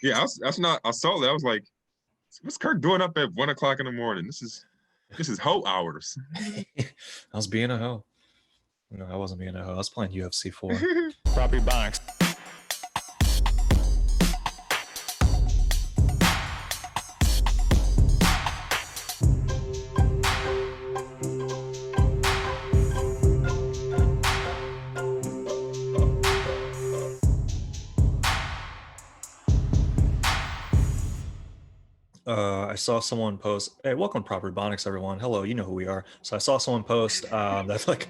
Yeah, that's not. I saw that. I was like, what's Kirk doing up at 1 o'clock in the morning? This is hoe hours. I was being a hoe. No, I wasn't being a hoe. I was playing UFC 4. Proper Ebonics. I saw someone post, "Hey, welcome to Proper Ebonics, everyone. Hello, you know who we are." So I saw someone post that's like,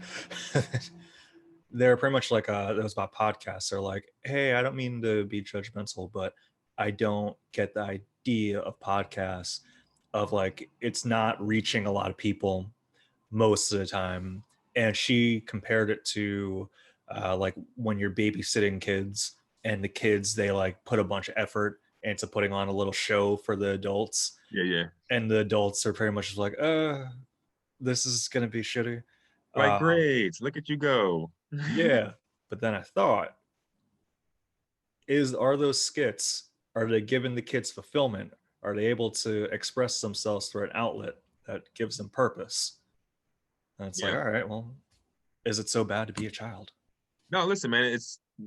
they're pretty much like, it was about podcasts. They're like, "Hey, I don't mean to be judgmental, but I don't get the idea of podcasts of like it's not reaching a lot of people most of the time." And she compared it to like when you're babysitting kids and the kids, they like put a bunch of effort into putting on a little show for the adults, Yeah, yeah. and the adults are pretty much just like, this is gonna be shitty. Like, um great. Look at you go. yeah, but then I thought, are those skits, are they giving the kids fulfillment? Are they able to express themselves through an outlet that gives them purpose? And it's like, Yeah. all right, well, is it so bad to be a child? No, listen, man.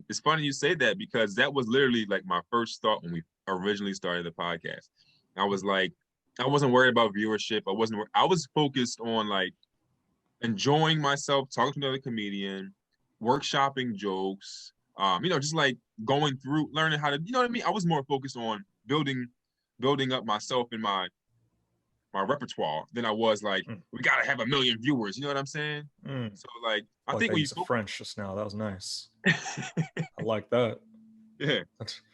It's funny you say that because that was literally like my first thought when we originally started the podcast. I was like, I wasn't worried about viewership. I was focused on like enjoying myself, talking to another comedian, workshopping jokes, just like going through, learning how to, you know what I mean? I was more focused on building up myself and my repertoire than I was like, Mm. we gotta have 1 million viewers. You know what I'm saying? Mm. So like, I I like think that when you use of French just now. That was nice. I like that. yeah.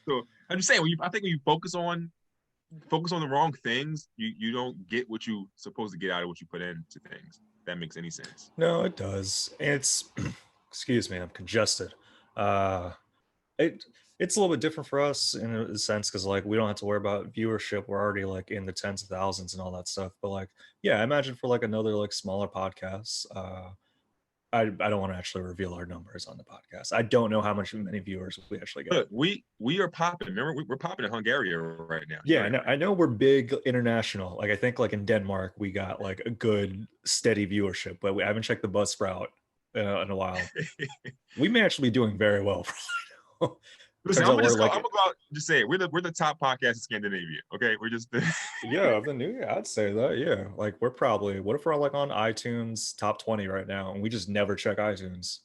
So I'm just saying, I think when you focus on the wrong things, you don't get what you supposed to get out of what you put into things. If that makes any sense. No, it does. It's excuse me, I'm congested. Uh, it it's a little bit different for us in a sense because like we don't have to worry about viewership. We're already like in the tens of thousands and all that stuff. But like, yeah, I imagine for like another like smaller podcasts, I don't want to actually reveal our numbers on the podcast. I don't know how many viewers we actually get. Look, we are popping. Remember, we're popping in Hungary right now. You Yeah, know that, right? I know we're big international. Like I think like in Denmark we got like a good steady viewership, but we haven't checked the Buzzsprout in a while. We may actually be doing very well. Listen, Turns out we're I'm like, gonna go out and just say it. We're the top podcast in Scandinavia. Okay, we're just yeah, of the new year, I'd say that. Yeah, like we're probably, what if we're like on iTunes top 20 right now and we just never check iTunes?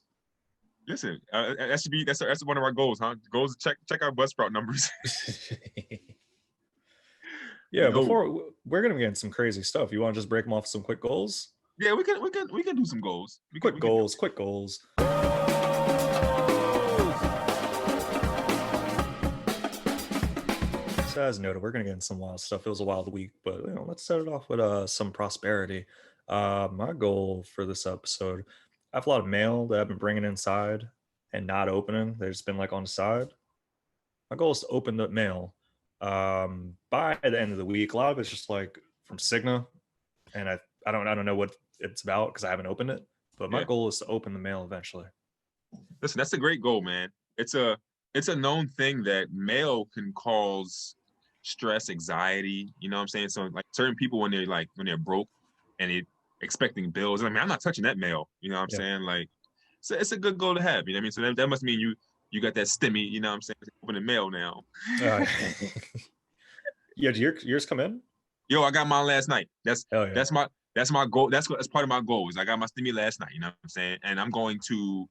listen. That should be that's one of our goals, huh? Goals to check our Buzzsprout numbers. Yeah, before we're gonna be getting some crazy stuff. You want to just break them off some quick goals? Yeah, we can do some goals. Quick We can do goals, quick goals. So as noted, we're gonna get into some wild stuff. It was a wild week, but let's set it off with some prosperity. My goal for this episode, I have a lot of mail that I've been bringing inside and not opening. They've just been like on the side. My goal is to open the mail by the end of the week. A lot of it's just like from Cigna, and I don't know what it's about because I haven't opened it. But my Yeah. goal is to open the mail eventually. Listen, that's a great goal, man. It's a known thing that mail can cause stress, anxiety. You know what I'm saying? So like certain people when they're broke and they expecting bills, I mean, I'm not touching that mail. You know what I'm Yeah. saying? Like, so it's a good goal to have. You know what I mean? So that must mean you got that stimmy. You know what I'm saying? Open the mail now. Uh, yeah, did yours come in? Yo, I got mine last night. That's Hell yeah. that's my goal. That's part of my goals. I got my stimmy last night. You know what I'm saying? And I'm going to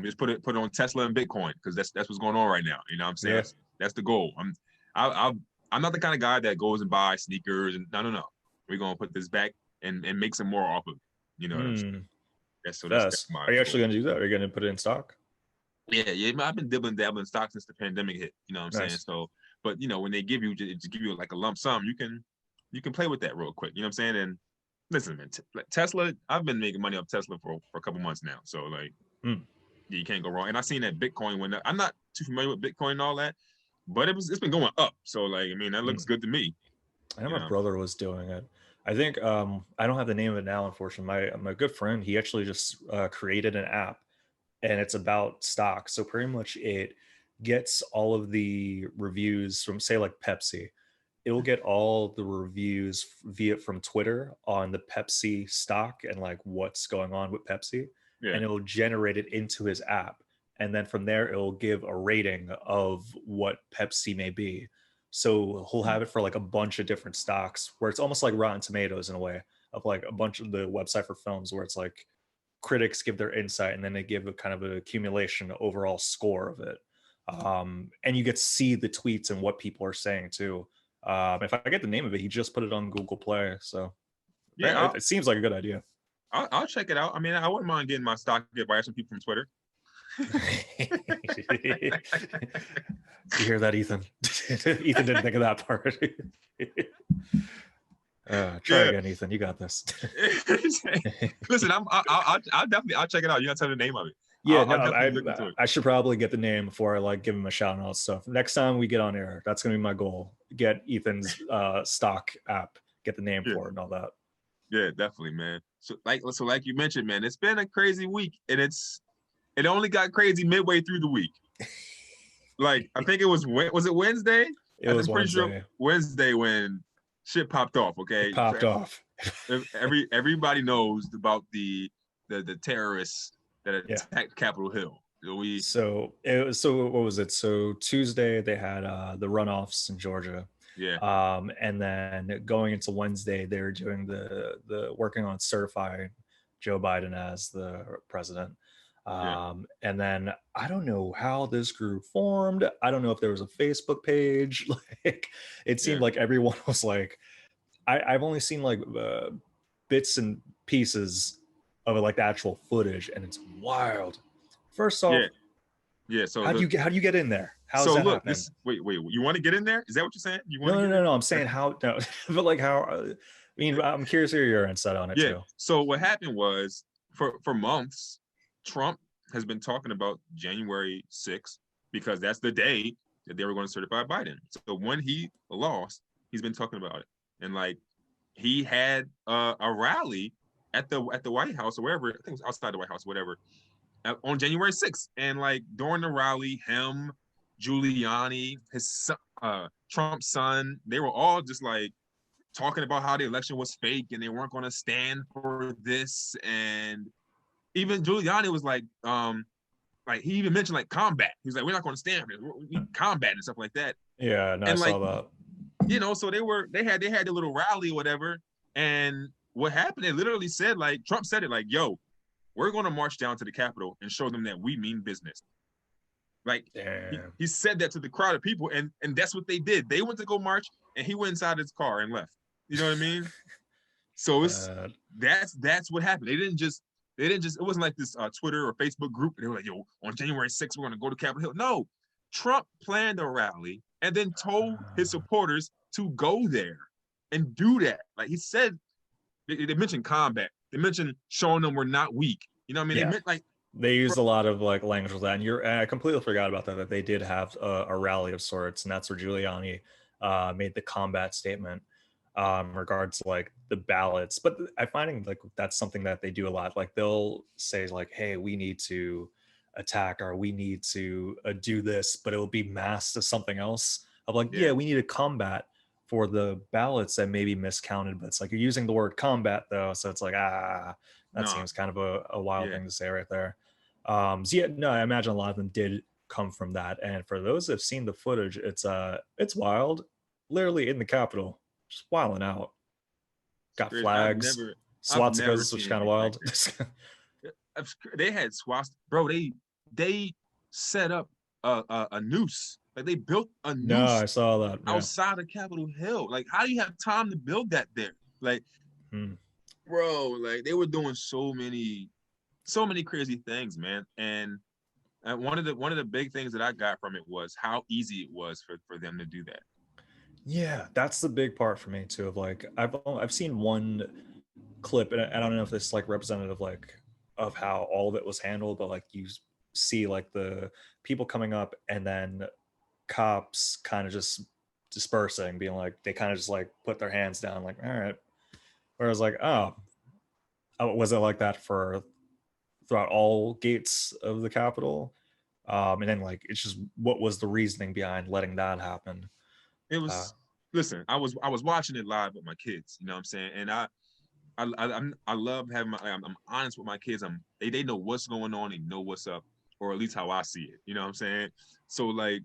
just put it on Tesla and Bitcoin because that's what's going on right now. You know what I'm saying? Yeah. That's the goal. I'm not the kind of guy that goes and buys sneakers and no. We're gonna put this back and make some more off of it. You know what I'm saying? That's my Are you actually goal. gonna do that? Are you gonna put it in stock? Yeah. I've been dabbling stock since the pandemic hit. You know what I'm saying? Nice. So, but when they give you like a lump sum, you can play with that real quick. You know what I'm saying? And listen, man, Tesla. I've been making money off Tesla for a couple months now. So like, yeah, you can't go wrong. And I seen that Bitcoin went up. I'm not too familiar with Bitcoin and all that, but it's been going up. So like, I mean, that looks good to me. I know my brother was doing it. I think I don't have the name of it now, unfortunately. My good friend, he actually just created an app, and it's about stocks. So pretty much it gets all of the reviews from, say, like Pepsi. It'll get all the reviews via from Twitter on the Pepsi stock and like what's going on with Pepsi, Yeah. and it'll generate it into his app. And then from there, it'll give a rating of what Pepsi may be. So he'll have it for like a bunch of different stocks where it's almost like Rotten Tomatoes in a way, of like a bunch of the website for films where it's like critics give their insight and then they give a kind of an accumulation overall score of it. And you get to see the tweets and what people are saying too. If I get the name of it, he just put it on Google Play. So Yeah, it seems like a good idea. I'll check it out. I mean, I wouldn't mind getting my stock advice from people from Twitter. You hear that, Ethan? Ethan didn't think of that part. Try again, Ethan. You got this. Listen, I'll definitely check it out. You gotta tell me the name of it. Yeah, I'll definitely look into it. I should probably get the name before I like give him a shout and all that stuff. Next time we get on air, that's gonna be my goal. Get Ethan's stock app, get the name for it and all that. Yeah, definitely, man. So like you mentioned, man, it's been a crazy week, and it only got crazy midway through the week. Like, I think it was it Wednesday? It was Wednesday. Sure Wednesday when shit popped off. Okay, it popped off. Everybody knows about the terrorists that attacked Capitol Hill. So what was it? So Tuesday they had the runoffs in Georgia. Yeah. And then going into Wednesday, they were doing the working on certifying Joe Biden as the president. And then I don't know how this group formed. I don't know if there was a Facebook page. Like, it seemed like everyone was like, I've only seen like bits and pieces of it, like the actual footage, and it's wild. First off, So how do you get in there? How's that happen? Wait, you want to get in there? Is that what you're saying? No. I'm saying how. No, but like how? I mean, I'm curious to hear your insight on it too. So what happened was, for months, Trump has been talking about January 6th because that's the day that they were going to certify Biden. So when he lost, he's been talking about it, and like he had a rally at the White House or wherever. I think it was outside the White House, whatever, on January 6th. And like during the rally, him, Giuliani, his son, Trump's son, they were all just like talking about how the election was fake and they weren't going to stand for this. And even Giuliani was like he even mentioned like combat. He was like, we're not going to stand for it. We need combat and stuff like that. Yeah, no, I saw that. You know, so they had their little rally or whatever. And what happened, they literally said, like, Trump said it like, yo, we're going to march down to the Capitol and show them that we mean business. Like, he said that to the crowd of people, and that's what they did. They went to go march, and he went inside his car and left. You know what I mean? So that's what happened. They didn't just it wasn't like this Twitter or Facebook group. They were like, yo, on January 6th, we're going to go to Capitol Hill. No, Trump planned a rally and then told his supporters to go there and do that. Like he said, they mentioned combat. They mentioned showing them we're not weak. You know what I mean? They meant like, they used a lot of like language with that, and I completely forgot about that they did have a rally of sorts, and that's where Giuliani made the combat statement regards to like the ballots. But I find like that's something that they do a lot. Like they'll say like, hey, we need to attack or we need to do this, but it will be masked as something else of like, we need to combat for the ballots that may be miscounted. But it's like you're using the word combat though, so it's like seems kind of a wild thing to say right there. I imagine a lot of them did come from that. And for those that have seen the footage, it's wild. Literally in the Capitol, just wilding out. Got flags, swastikas, which is kind of wild. They had swastikas, bro. They set up a noose. Like they built a noose. No, I saw that outside of Capitol Hill. Like, how do you have time to build that there? Like, bro, like they were doing so many crazy things, man. And one of the big things that I got from it was how easy it was for them to do that. Yeah, that's the big part for me too. Of like, I've seen one clip, and I don't know if this is like representative like of how all of it was handled, but like you see like the people coming up and then cops kind of just dispersing, being like they kind of just like put their hands down, like all right. Whereas like, oh, was it like that for throughout all gates of the Capitol? And then like it's just what was the reasoning behind letting that happen? It Uh, was listen, I was watching it live with my kids, you know what I'm saying? And I love having I'm honest with my kids. They know what's going on, they know what's up, or at least how I see it. You know what I'm saying? So like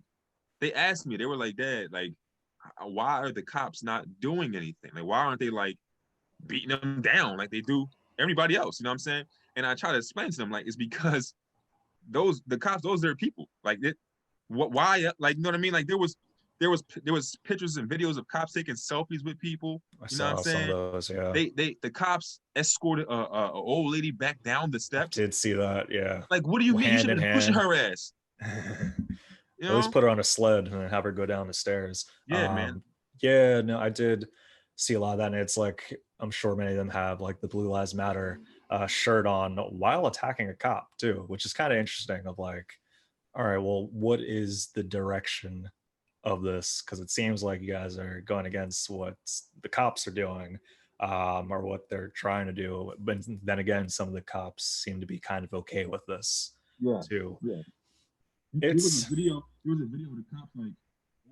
they asked me, they were like, Dad, like why are the cops not doing anything? Like why aren't they like beating them down like they do everybody else? You know what I'm saying? And I try to explain to them like it's because the cops, those are people. Like it, what why like you know what I mean? Like there was pictures and videos of cops taking selfies with people. I You know what I'm saw some of saying? those. Yeah, The cops escorted a old lady back down the I steps. did see that. Yeah, Like, what do you mean? You hand should in have been pushing hand. her ass. You At least know? put her on a sled and then have her go down the stairs. Yeah, man. Yeah, no, I did see a lot of that, and it's like I'm sure many of them have like the Blue Lives Matter shirt on while attacking a cop too, which is kind of interesting. Of like, all right, well, what is the direction of this? Because it seems like you guys are going against what the cops are doing, or what they're trying to do. But then again, some of the cops seem to be kind of okay with this Yeah, too. yeah. There was a It's video. There was a video of the cops like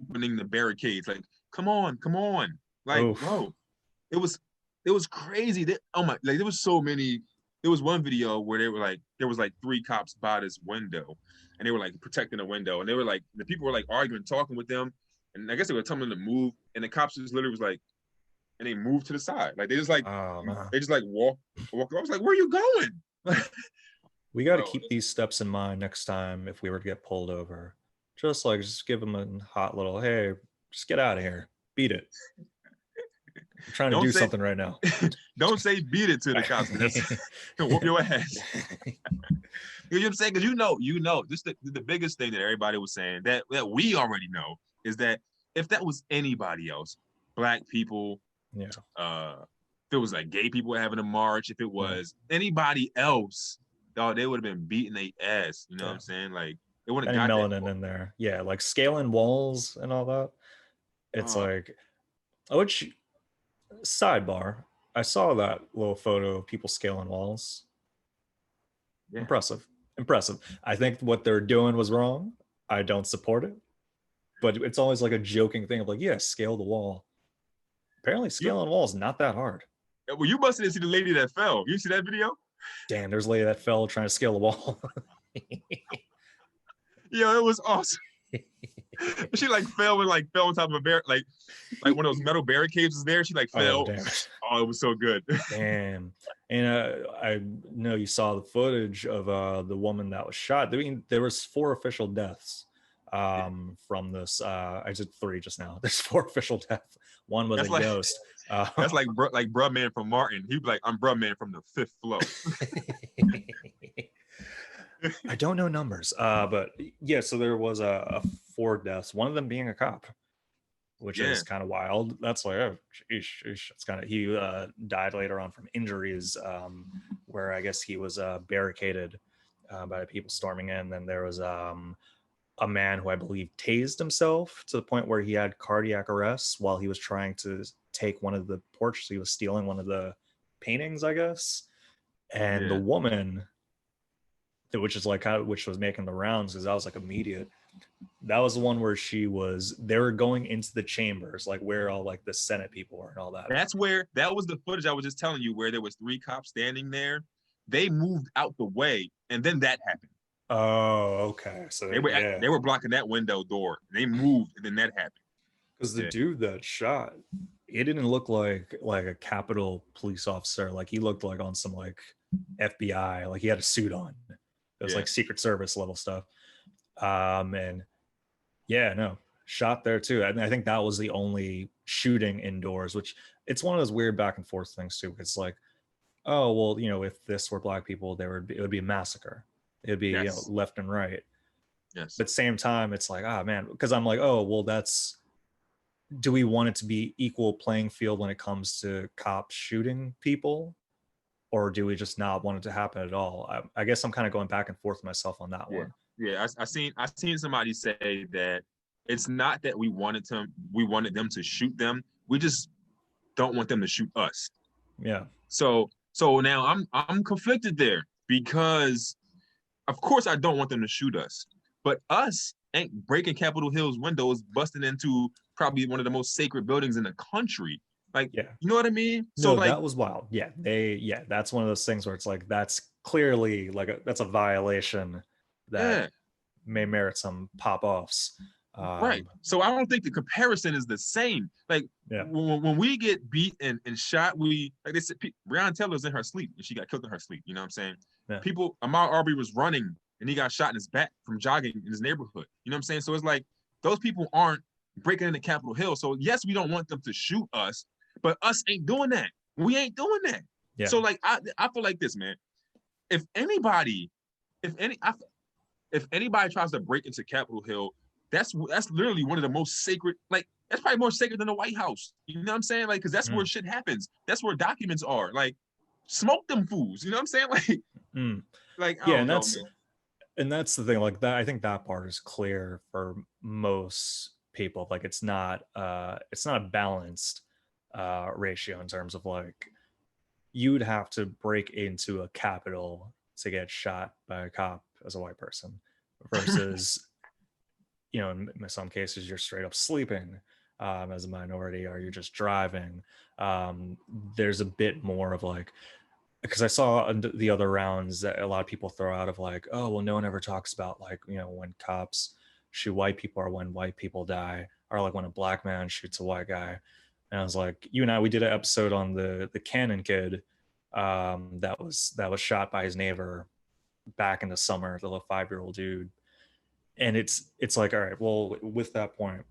opening the barricades. Like, come on, come on. Like, oof. bro, it was crazy. Oh my, like there was so many. There was one video where they were like, there was like three cops by this window, and they were like protecting the window, and they were like, the people were like arguing, talking with them, and I guess they were telling them to move, and the cops just literally was like, and they moved to the side, like Oh no. they just like walk. I was like, where are you going? We got to Bro, keep these steps in mind next time if we were to get pulled over. Just like, just give them a hot little, hey, just get out of here. Beat it. I'm trying to don't do say something right now. don't say beat it to the cops. That's whoop your ass. You know what I'm saying? Because this the biggest thing that everybody was saying that we already know is that if that was anybody else, black people, Yeah. if it was like gay people having a march, if it Yeah. was anybody else, dog, they would have been beating their ass. You know what Yeah. I'm saying? Like they wouldn't Any have got that melanin far. in there. Yeah. Like scaling walls and all that. It's Uh, like, which sidebar, I saw that little photo of people scaling walls. yeah. Impressive. Impressive. I think what they're doing was wrong. I don't support it. But it's always like a joking thing of like, yeah, scale the wall. Apparently, You scaling walls not that hard. well, you must have seen the lady that fell. You see that video? Damn, there's a lady that fell trying to scale the wall. Yeah, it was awesome. She like fell on top of a like one of those metal barricades was there. She like Oh, fell. damn. Oh, it was so good. Damn. And I know you saw the footage of the woman that was shot. I mean, there was 4 official deaths from this. I did 3 just now. There's 4 official deaths. One was a That's like ghost. that's like bruh man from Martin. He'd be like, I'm bruh man from the 5th floor. I don't know numbers, but yeah. So there was a 4 deaths. One of them being a cop, which Yeah, is kind of wild. That's like, oh, sheesh. It's kind of he died later on from injuries, where I guess he was barricaded by the people storming in. Then there was a man who I believe tased himself to the point where he had cardiac arrest while he was trying to take one of the portraits. He was stealing one of the paintings, I guess. And the yeah. woman, which is like which was making the rounds because that was like immediate. That was the one where they were going into the chambers, like where all like the Senate people were and all that. That was the footage I was just telling you where there was 3 cops standing there. They moved out the way, and then that happened. Oh, okay. So yeah, They were blocking that window door. They moved, and then that happened. because the Yeah, dude that shot, it didn't look like a Capitol police officer. Like he looked like on some like FBI. Like he had a suit on. It was yeah. like Secret Service level stuff. And yeah, no, shot there too. I think that was the only shooting indoors, which it's one of those weird back and forth things too. It's like, oh well, if this were black people, it would be a massacre. It'd be Yes, left and right. yes. But at the same time, it's like, ah man, because I'm like, oh well, do we want it to be equal playing field when it comes to cops shooting people, or do we just not want it to happen at all? I guess I'm kind of going back and forth myself on that Yeah, one. yeah. I seen somebody say that it's not that we wanted them to shoot them. We just don't want them to shoot us. Yeah, So now I'm conflicted there because of course I don't want them to shoot us, But us ain't breaking Capitol Hill's windows, busting into probably one of the most sacred buildings in the country. Like, Yeah. you know what I mean? So No, like, that was wild. Yeah, that's one of those things where it's like that's clearly like that's a violation that yeah, may merit some pop-offs. right. So I don't think the comparison is the same. Like Yeah. when we get beat and shot, we like they said, Breonna Taylor's in her sleep and she got killed in her sleep. You know what I'm saying? Yeah. People, Ahmaud Arbery was running and he got shot in his back from jogging in his neighborhood. You know what I'm saying? So it's like those people aren't breaking into Capitol Hill. So yes, we don't want them to shoot us, but us ain't doing that. We ain't doing that. Yeah. So like I feel like this, man. If anybody, if anybody tries to break into Capitol Hill, that's literally one of the most sacred, like that's probably more sacred than the White House. You know what I'm saying? Like, because that's where shit happens. That's where documents are. Like, smoke them fools. You know what I'm saying? Like, I Yeah, don't know, man. and that's the thing. Like that, I think that part is clear for most people. Like it's not a balanced ratio in terms of like you would have to break into a Capitol to get shot by a cop as a white person versus you know in some cases you're straight up sleeping as a minority or you're just driving. There's a bit more of like because I saw the other rounds that a lot of people throw out of like, oh well, no one ever talks about like you know when cops shoot white people or when white people die or like when a black man shoots a white guy. And I was like, you and I, we did an episode on the Cannon kid that was shot by his neighbor back in the summer, the little 5-year-old dude. And it's like, all right, well, with that point,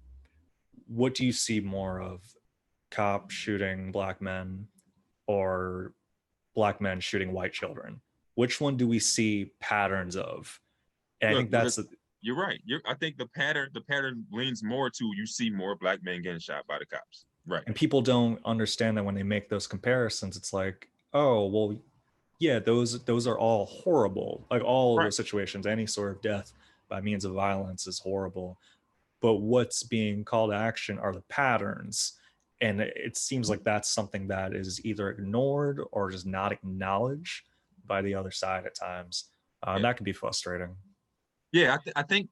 what do you see more of, cop shooting black men or black men shooting white children? Which one do we see patterns of? And I Look, think that's you're right. I think the pattern leans more to you see more black men getting shot by the cops. Right. and people don't understand that when they make those comparisons. It's like, oh well, yeah, those are all horrible. Like all of Right. those situations, any sort of death by means of violence is horrible. But what's being called to action are the patterns. And it seems like that's something that is either ignored or just not acknowledged by the other side at times. Yeah. That can be frustrating. Yeah, I think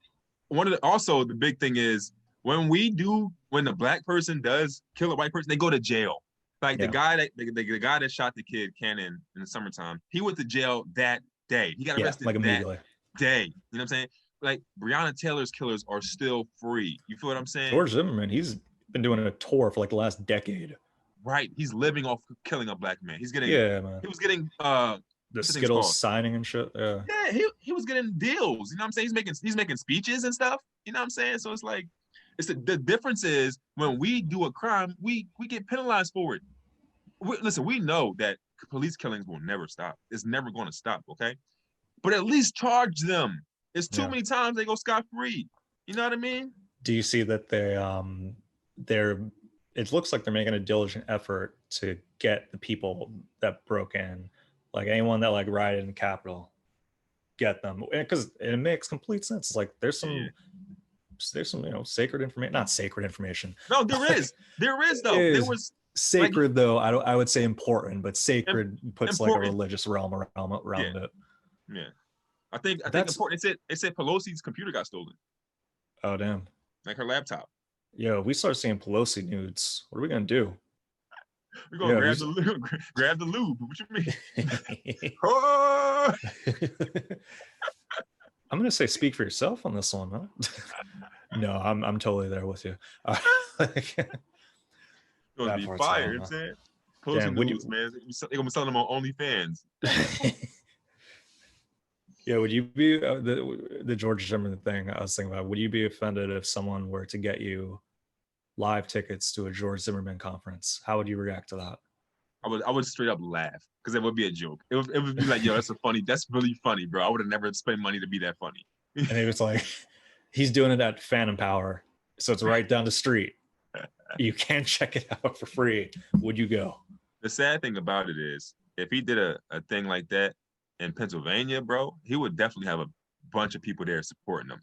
one of the also the big thing is when the black person does kill a white person, they go to jail. Like the guy that shot the kid Cannon in the summertime, he went to jail that day. He got arrested like that immediately. day. You know what I'm saying? Like Breonna Taylor's killers are still free. You feel what I'm saying? George Zimmerman, he's been doing a tour for like the last decade. Right. He's living off killing a black man. Man. He was getting The Skittles signing and shit. Yeah, he was getting deals. You know what I'm saying? He's making speeches and stuff. You know what I'm saying? So it's like the difference is when we do a crime, we get penalized for it. Listen, we know that police killings will never stop. It's never going to stop, okay? But at least charge them. It's too many times they go scot-free. You know what I mean? Do you see that they're it looks like they're making a diligent effort to get the people that broke in, like anyone that like rioted in the Capitol, get them, because it makes complete sense. It's like there's some you know sacred information, not sacred information. No, there is though. There was sacred like, though. I would say important, but sacred puts important. like a religious realm around it. Yeah, I think important. It said Pelosi's computer got stolen. Oh damn! Like her laptop. Yo, we start seeing Pelosi nudes. What are we gonna do? We're gonna grab the lube. What you mean? Oh! I'm gonna say speak for yourself on this one, huh? No, I'm totally there with you. Gonna be fire, you know what I'm saying? Pelosi nudes, man. They're gonna be selling them on OnlyFans. Yeah, would you be the George Zimmerman thing I was thinking about? Would you be offended if someone were to get you live tickets to a George Zimmerman conference? How would you react to that? I would straight up laugh because it would be a joke. It would be like, yo, that's really funny, bro. I would have never spent money to be that funny. And it was like, he's doing it at Phantom Power, so it's right down the street. You can check it out for free. Would you go? The sad thing about it is, if he did a thing like that in Pennsylvania, bro, he would definitely have a bunch of people there supporting him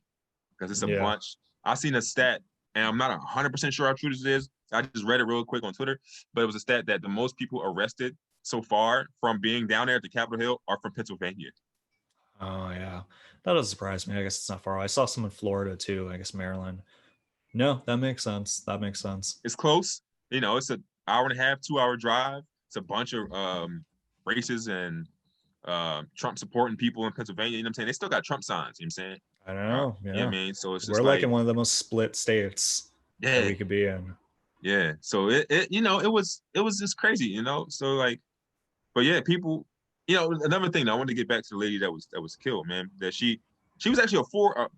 because it's a bunch. I seen a stat, and I'm not 100% sure how true this is. I just read it real quick on Twitter, but it was a stat that the most people arrested so far from being down there at the Capitol Hill are from Pennsylvania. Oh yeah, That doesn't surprise me. I guess it's not far away. I saw some in Florida too. I guess Maryland. No, that makes sense. That makes sense. It's close. It's an hour and a half, 2 hour drive. It's a bunch of races and Trump supporting people in Pennsylvania. You know what I'm saying? They still got Trump signs. You know what I'm saying? I know. Yeah, I Yeah, mean, so it's we're just like like, in one of the most split states that yeah, we could be in. yeah. So it was just crazy. So like, but yeah, people. Another thing. I wanted to get back to the lady that was killed, man. That she was actually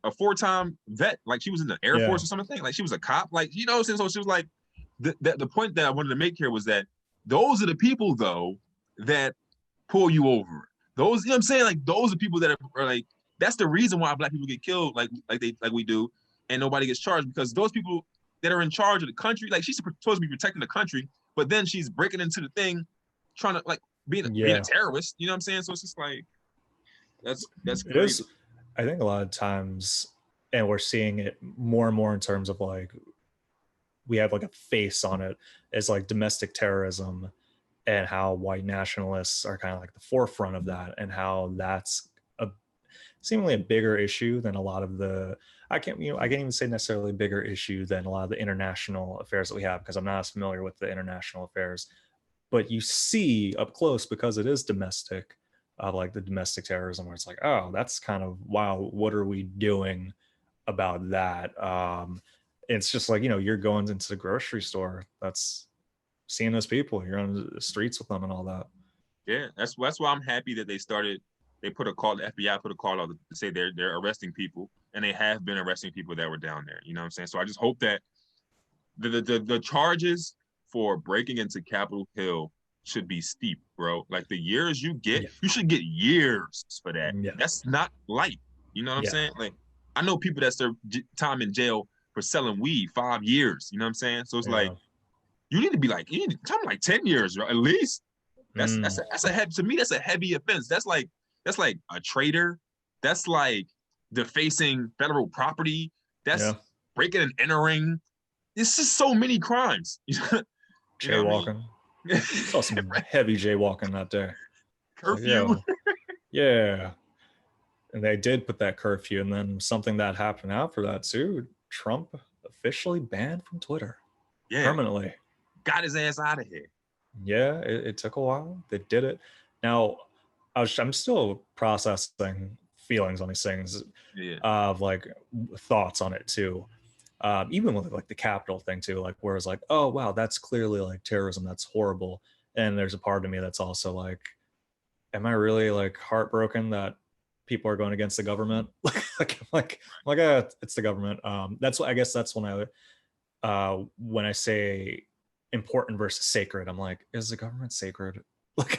a four-time vet. Like she was in the Air Yeah. Force or something. Like she was a cop. Like so she was like the point that I wanted to make here was that those are the people though that pull you over. Those, what I'm saying? Like those are people that are like, that's the reason why Black people get killed like we do, and nobody gets charged, because those people that are in charge of the country, like she's supposed to be protecting the country, but then she's breaking into the thing, trying to like being a terrorist. You know what I'm saying? So it's just like that's It is. crazy. I think a lot of times, and we're seeing it more and more in terms of like we have like a face on it as like domestic terrorism, and how white nationalists are kind of like the forefront of that, and how that's a seemingly a bigger issue than a lot of the I can't even say necessarily a bigger issue than a lot of the international affairs that we have, because I'm not as familiar with the international affairs, but you see up close, because it is domestic, like the domestic terrorism, where it's like, oh, that's kind of, wow, what are we doing about that? It's just like, you're going into the grocery store, that's seeing those people, you're on the streets with them and all that. Yeah, that's why I'm happy that they put a call, the FBI put a call out to say they're arresting people, and they have been arresting people that were down there. You know what I'm saying? So I just hope that the charges for breaking into Capitol Hill should be steep, bro. Like the years you get, Yeah. you should get years for that. Yeah. That's not light. You know what I'm saying? Like I know people that serve time in jail for selling weed 5 years. You know what I'm saying? So it's like you need to be like, something like 10 years, right? At least. That's a heavy, to me, that's a heavy offense. That's like a traitor. That's like defacing federal property. That's breaking and entering. It's just so many crimes. Jaywalking. I mean? Saw some heavy jaywalking that day. Curfew. Like, yeah. And they did put that curfew, and then something that happened after that too. Trump officially banned from Twitter. Yeah. Permanently. Got his ass out of here. Yeah, it took a while. They did it. Now, I'm still processing feelings on these things, of like thoughts on it too. Even with like the Capitol thing too, like where it's like, oh wow, that's clearly like terrorism, that's horrible. And there's a part of me that's also like, am I really like heartbroken that people are going against the government? like it's the government. That's what I guess that's when I say important versus sacred, I'm like, is the government sacred?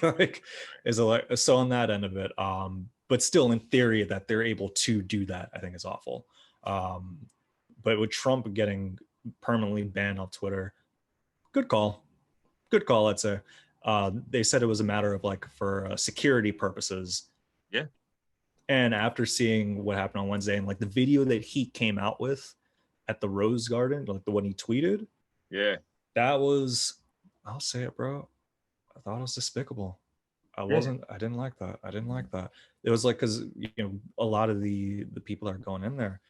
like is it like, so on that end of it, but still in theory that they're able to do that, I think is awful. But with Trump getting permanently banned on Twitter, good call, I'd say. They said it was a matter of like for security purposes. Yeah. And after seeing what happened on Wednesday, and like the video that he came out with at the Rose Garden, like the one he tweeted, that was, I'll say it, bro, I thought it was despicable. I didn't like that. It was like, because a lot of the people that are going in there,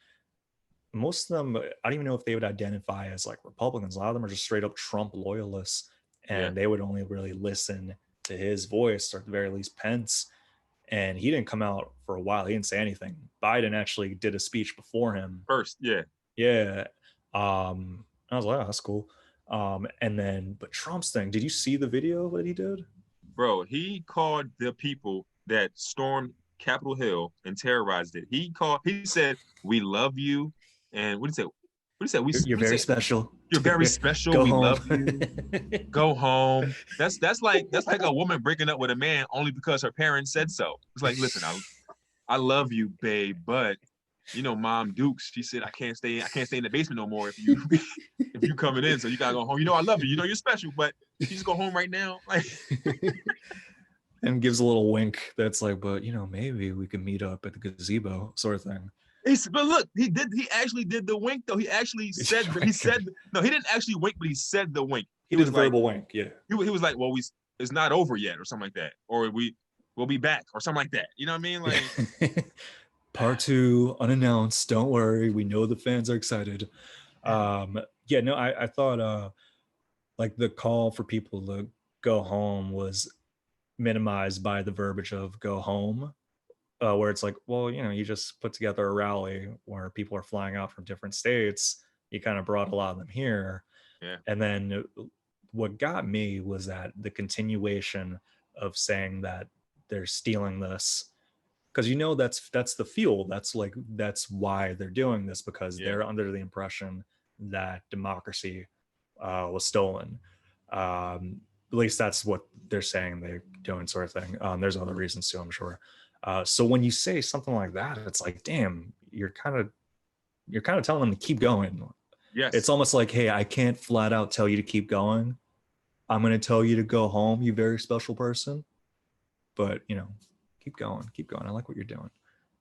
most of them, I don't even know if they would identify as like Republicans. A lot of them are just straight up Trump loyalists, and they would only really listen to his voice, or at the very least Pence. And he didn't come out for a while. He didn't say anything. Biden actually did a speech before him first. I was like, oh, that's cool. And then, but Trump's thing, did you see the video that he did? Bro, he called the people that stormed Capitol Hill and terrorized it. He said, "We love you," and what did he say? You're very special. You're very special. Go we home. Love you. Go home. That's like a woman breaking up with a man only because her parents said so. It's like, listen, I love you, babe, but Mom Dukes, she said I can't stay in the basement no more if you coming in, so you gotta go home. I love you. You're special, but you just go home right now. Like, and gives a little wink that's like, but maybe we can meet up at the gazebo, sort of thing. But look, he actually did the wink though. He actually said no, he didn't actually wink, but he said the wink. He did a verbal wink, yeah. He was like, well, it's not over yet, or something like that, or we'll be back, or something like that. You know what I mean? Like, part 2 unannounced. Don't worry, we know the fans are excited. Yeah, no, I thought like the call for people to go home was minimized by the verbiage of go home, where it's like, well, you know, you just put together a rally where people are flying out from different states. You kind of brought a lot of them here. Yeah. And then what got me was that the continuation of saying that they're stealing this, because you know that's the fuel, that's why they're doing this, because Yeah. they're under the impression that democracy was stolen. At least that's what they're saying they're doing, sort of thing. There's other reasons too, I'm sure. So when you say something like that, it's like, damn, you're kind of telling them to keep going. It's Yes. almost like, hey, I can't flat out tell you to keep going. I'm going to tell you to go home, you very special person. But, you know, keep going, keep going. I like what you're doing.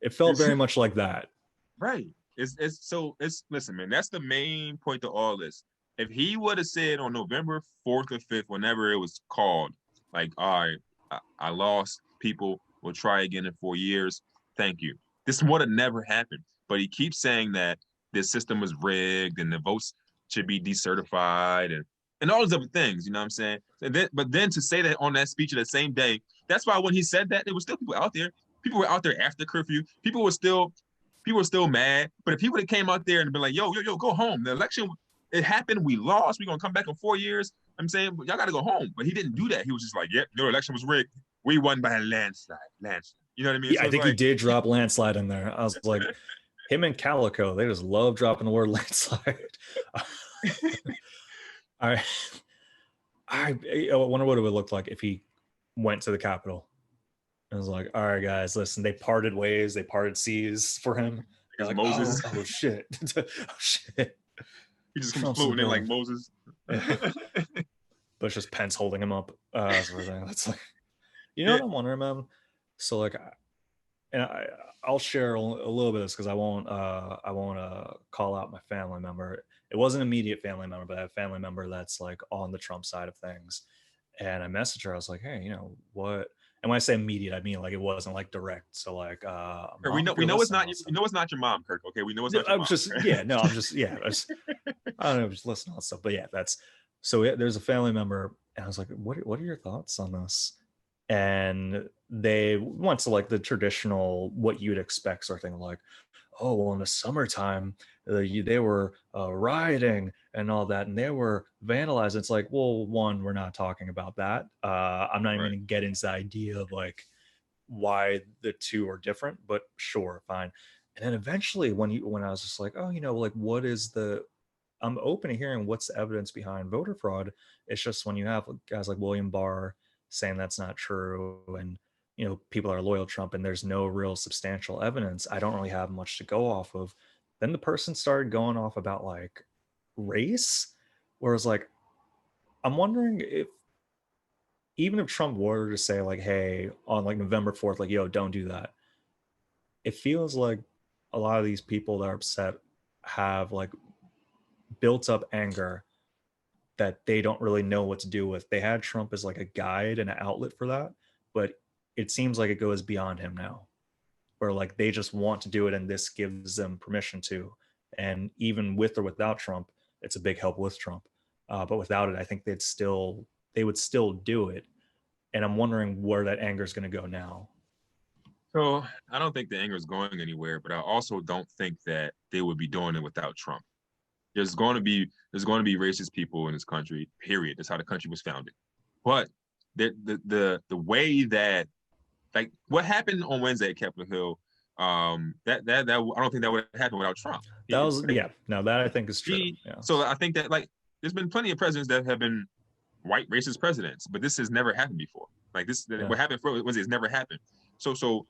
It felt very much like that. Right. It's listen, man, that's the main point to all this. If he would have said on November 4th or 5th, whenever it was called, like, all right, I lost, people will try again in 4 years. Thank you. This would have never happened. But he keeps saying that this system was rigged and the votes should be decertified and all those other things, you know what I'm saying? But then to say that on that speech of the same day, that's why when he said that, there was still people out there. People were out there after curfew. People were still mad. But if he would have came out there and been like, yo, go home. The election, it happened. We lost. We're going to come back in 4 years. I'm saying, but y'all got to go home. But he didn't do that. He was just like, yep, your election was rigged. We won by a landslide. You know what I mean? Yeah, So I it's think he like, did drop landslide in there. I was like, him and Calico, they just love dropping the word landslide. I I wonder what it would look like if he went to the Capitol. I was like, all right, guys, listen, they parted ways, they parted seas for him. They're it's like, Moses. oh shit. Oh shit. He just comes Trump's in the floating in like building. Moses. Yeah. But it's just Pence holding him up. Sort of thing. That's like, you know Yeah. what I'm wondering, man? So like, and I'll share a little bit of this because I won't call out my family member. It wasn't an immediate family member, but I have a family member that's like on the Trump side of things. And I messaged her. I was like, hey, you know what? And when I say immediate, I mean like it wasn't like direct. So like, We mom, know if you're it's listening, not I'll we send. know it's not your mom, Kirk. Okay, we know it's No, not your I'm mom. just yeah, no, I'm just yeah, I don't know, just listening to stuff. But yeah, that's so there's a family member, and I was like, what are your thoughts on this? And they went to like the traditional what you'd expect sort of thing, like, oh well, in the summertime they were rioting and all that, and they were vandalized. It's like, well, one, we're not talking about that. I'm not even Right. gonna get into the idea of like why the two are different, but sure, fine. And then eventually when I was just like, oh, you know, like what is the I'm open to hearing what's the evidence behind voter fraud. It's just when you have guys like William Barr saying that's not true, and you know people are loyal to Trump, and there's no real substantial evidence, I don't really have much to go off of. Then the person started going off about like race, whereas like I'm wondering if even if Trump were to say like, hey, on like November 4th, like, yo, don't do that, it feels like a lot of these people that are upset have like built up anger that they don't really know what to do with. They had Trump as like a guide and an outlet for that, but it seems like it goes beyond him now, where like they just want to do it and this gives them permission to. And even with or without Trump, it's a big help with Trump. But without it, I think they would still do it. And I'm wondering where that anger is going to go now. So I don't think the anger is going anywhere, but I also don't think that they would be doing it without Trump. There's going to be racist people in this country. Period. That's how the country was founded. But the way that like what happened on Wednesday at Capitol Hill, that I don't think that would happen without Trump. That was yeah. No, that I think is true. Yeah. So I think that like there's been plenty of presidents that have been white racist presidents, but this has never happened before. Like this, Yeah. what happened for Wednesday has never happened. So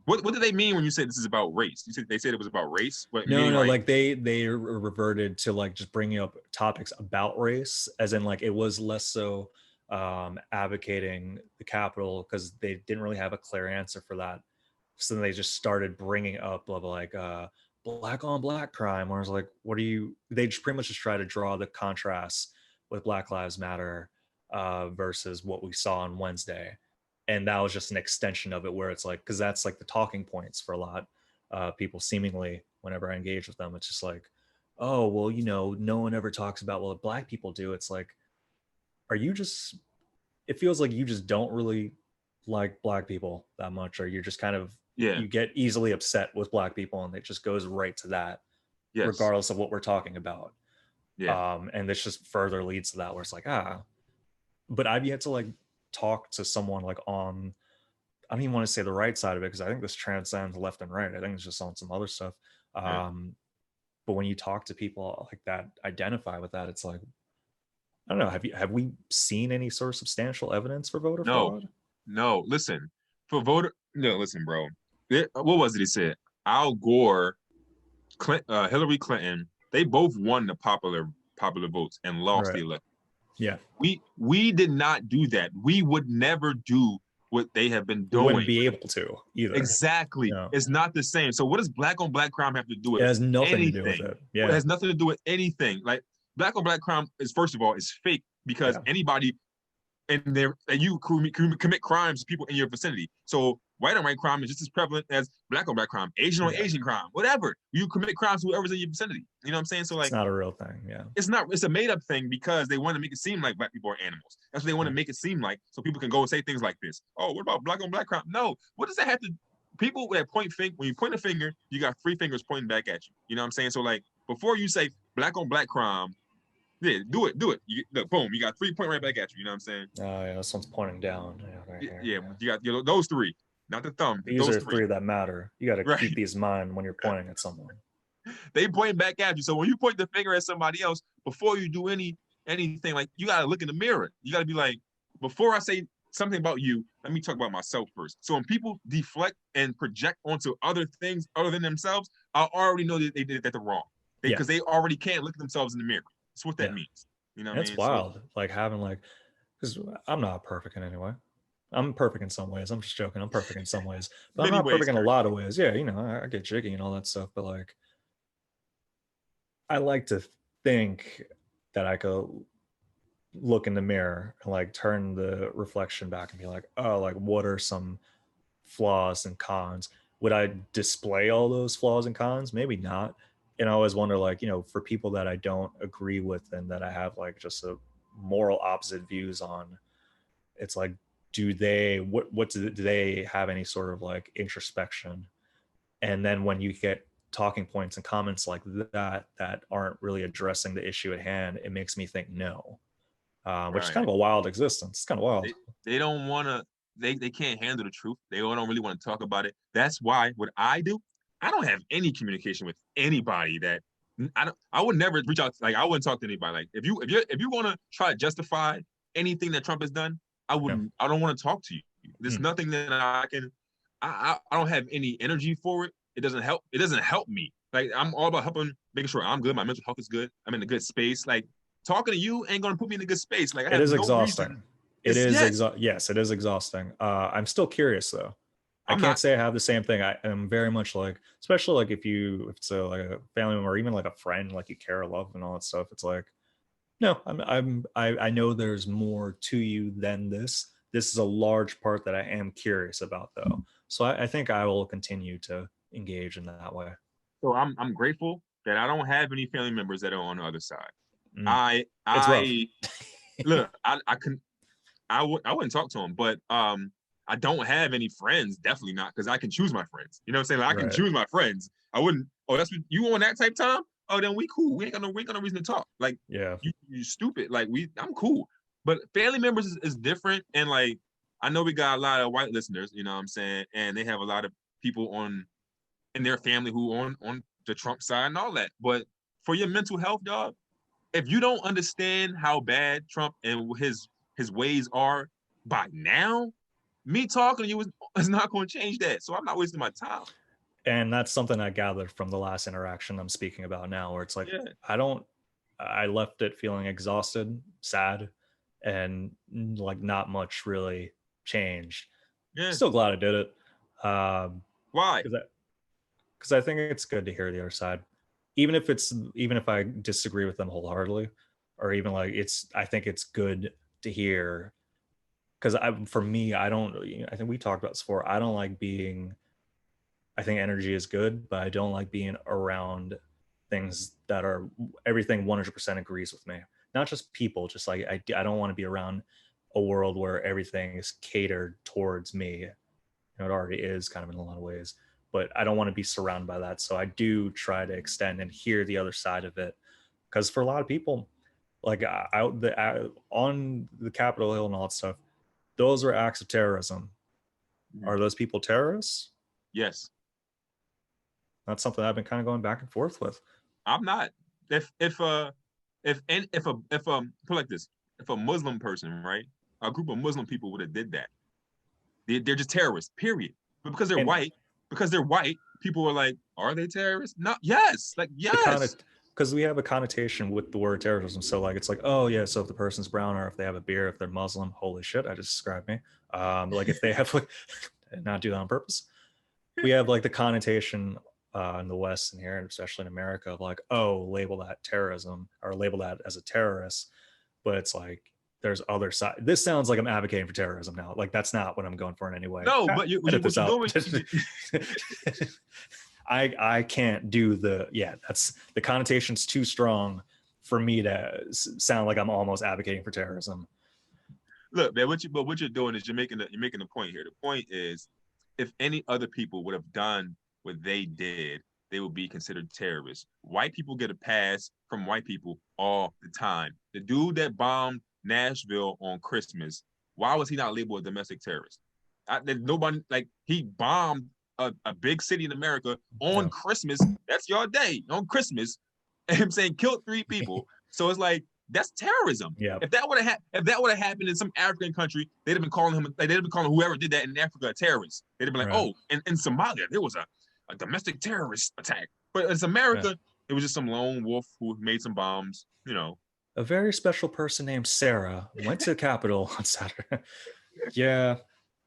what do they mean when you say this is about race? You said they said it was about race. What No, meaning no, like they reverted to like just bringing up topics about race, as in like it was less so advocating the Capitol because they didn't really have a clear answer for that. So then they just started bringing up of like black on black crime, where it's like, what do you? They just pretty much just try to draw the contrast with Black Lives Matter versus what we saw on Wednesday, and that was just an extension of it, where it's like because that's like the talking points for a lot. people seemingly whenever I engage with them. It's just like, oh, well, no one ever talks about, well, if black people do. It's like, are you just, it feels like you just don't really like black people that much, or you're just kind of, Yeah. you get easily upset with black people and it just goes right to that, Yes. regardless of what we're talking about. Yeah. And this just further leads to that where it's like, but I've yet to like talk to someone like on, I don't even want to say the right side of it, because I think this transcends left and right. I think it's just on some other stuff. Yeah. But when you talk to people like that identify with that, it's like, I don't know, have we seen any sort of substantial evidence for voter No. fraud? No. Listen, for voter. No. Listen, bro. What was it he said? Al Gore, Hillary Clinton. They both won the popular votes and lost Right. the election. Yeah. We did not do that. We would never do what they have been We doing. wouldn't be able to either. Exactly. No. It's not the same. So what does black on black crime have to do with It has nothing anything? to do with it. It Yeah. has nothing to do with anything. Like black on black crime is, first of all, is fake because anybody and you commit crimes to people in your vicinity. So white on white crime is just as prevalent as black on black crime, Asian on Asian crime, whatever. You commit crimes to whoever's in your vicinity. You know what I'm saying? So like, it's not a real thing. Yeah. It's not. It's a made up thing because they want to make it seem like black people are animals. That's what they want to make it seem like, so people can go and say things like this. Oh, what about black on black crime? No. What does that have to? People that when you point a finger, you got three fingers pointing back at you. You know what I'm saying? So like, before you say black on black crime, yeah, do it. Look, boom, you got 3 point right back at you. You know what I'm saying? Oh yeah, this one's pointing down. Yeah, right Yeah, you got those three, not the thumb. These those are three that matter. You got to keep these in mind when you're pointing at someone. They point back at you. So when you point the finger at somebody else, before you do anything, like, you gotta look in the mirror. You gotta be like, before I say something about you, let me talk about myself first. So when people deflect and project onto other things other than themselves, I already know that they did that wrong. Because they already can't look at themselves in the mirror. That's what that means. You know what I mean? It's wild. So, like having because I'm not perfect in any way. I'm perfect in some ways. I'm just joking. I'm perfect in some ways, but I'm not perfect in a lot of ways. Yeah, I get jiggy and all that stuff, but like, I like to think that I could look in the mirror and like turn the reflection back and be like, oh, like what are some flaws and cons? Would I display all those flaws and cons? Maybe not. And I always wonder, like, for people that I don't agree with and that I have like just a moral opposite views on, it's like, do they do they have any sort of like introspection? And then when you get talking points and comments like that aren't really addressing the issue at hand, it makes me think no. Which is kind of a wild existence. It's kind of wild. They don't want to. They can't handle the truth. They don't really want to talk about it. That's why what I do, I don't have any communication with anybody that I would never reach out. Like, I wouldn't talk to anybody. Like, if you want to try to justify anything that Trump has done, I wouldn't. Yeah. I don't want to talk to you. There's nothing that I can. I don't have any energy for it. It doesn't help. It doesn't help me. Like, I'm all about helping, making sure I'm good. My mental health is good. I'm in a good space. Like, talking to you ain't gonna put me in a good space. Like, it is exhausting. It is yes, it is exhausting. I'm still curious though. I can't say I have the same thing. I am very much like, especially like if it's like a family member or even like a friend, like you care or love and all that stuff. It's like, no, I know there's more to you than this. This is a large part that I am curious about though. So I think I will continue to engage in that way. So I'm grateful that I don't have any family members that are on the other side. Look, I wouldn't talk to them, but I don't have any friends, definitely not, because I can choose my friends. You know what I'm saying? Like, I can choose my friends. I wouldn't. Oh, that's what you on that type time? Oh, then we cool. We ain't got no reason to talk. Like, yeah, you stupid. Like, I'm cool. But family members is different, and like, I know we got a lot of white listeners. You know what I'm saying? And they have a lot of people in their family who on the Trump side and all that. But for your mental health, dog, if you don't understand how bad Trump and his ways are by now, me talking to you is not going to change that. So I'm not wasting my time. And that's something I gathered from the last interaction I'm speaking about now, where it's like, I left it feeling exhausted, sad, and like not much really changed. Yeah. Still glad I did it. Why? Because I think it's good to hear the other side, even if I disagree with them wholeheartedly, or even like I think it's good to hear, because for me, I think we talked about this before. I don't like being I think energy is good, but I don't like being around things that are everything 100% agrees with me. Not just people, just like I don't want to be around a world where everything is catered towards me. You know, it already is kind of in a lot of ways, but I don't want to be surrounded by that. So I do try to extend and hear the other side of it, because for a lot of people, like on the Capitol Hill and all that stuff, those are acts of terrorism. Are those people terrorists? Yes. That's something I've been kind of going back and forth with. I'm not. If put like this, if a Muslim person, right, a group of Muslim people would have did that, they're just terrorists, period. But because they're white, people were like, are they terrorists? No, yes, like yes. Because we have a connotation with the word terrorism. So like it's like, oh yeah, so if the person's brown or if they have a beard, if they're Muslim, holy shit, I just described me. Like if they have like not do that on purpose. We have like the connotation in the West and here, and especially in America, of like, oh, label that terrorism or label that as a terrorist. But it's like there's other side. This sounds like I'm advocating for terrorism now. Like that's not what I'm going for in any way. No, but what you're doing. I can't do that's the connotation's too strong for me to sound like I'm almost advocating for terrorism. Look, man, what you're doing is you're making a point here. The point is, if any other people would have done what they did, they would be considered terrorists. White people get a pass from white people all the time. The dude that bombed Nashville on Christmas, why was he not labeled a domestic terrorist? Nobody, like, he bombed a big city in America on Christmas. That's your day, on Christmas. And I'm saying killed 3 people. So it's like, that's terrorism. Yeah. If that would have happened in some African country, they'd have been calling whoever did that in Africa a terrorist. They'd have been like, oh, in Somalia there was a domestic terrorist attack. But in America, it was just some lone wolf who made some bombs. You know, a very special person named Sarah went to the Capitol on Saturday. Yeah,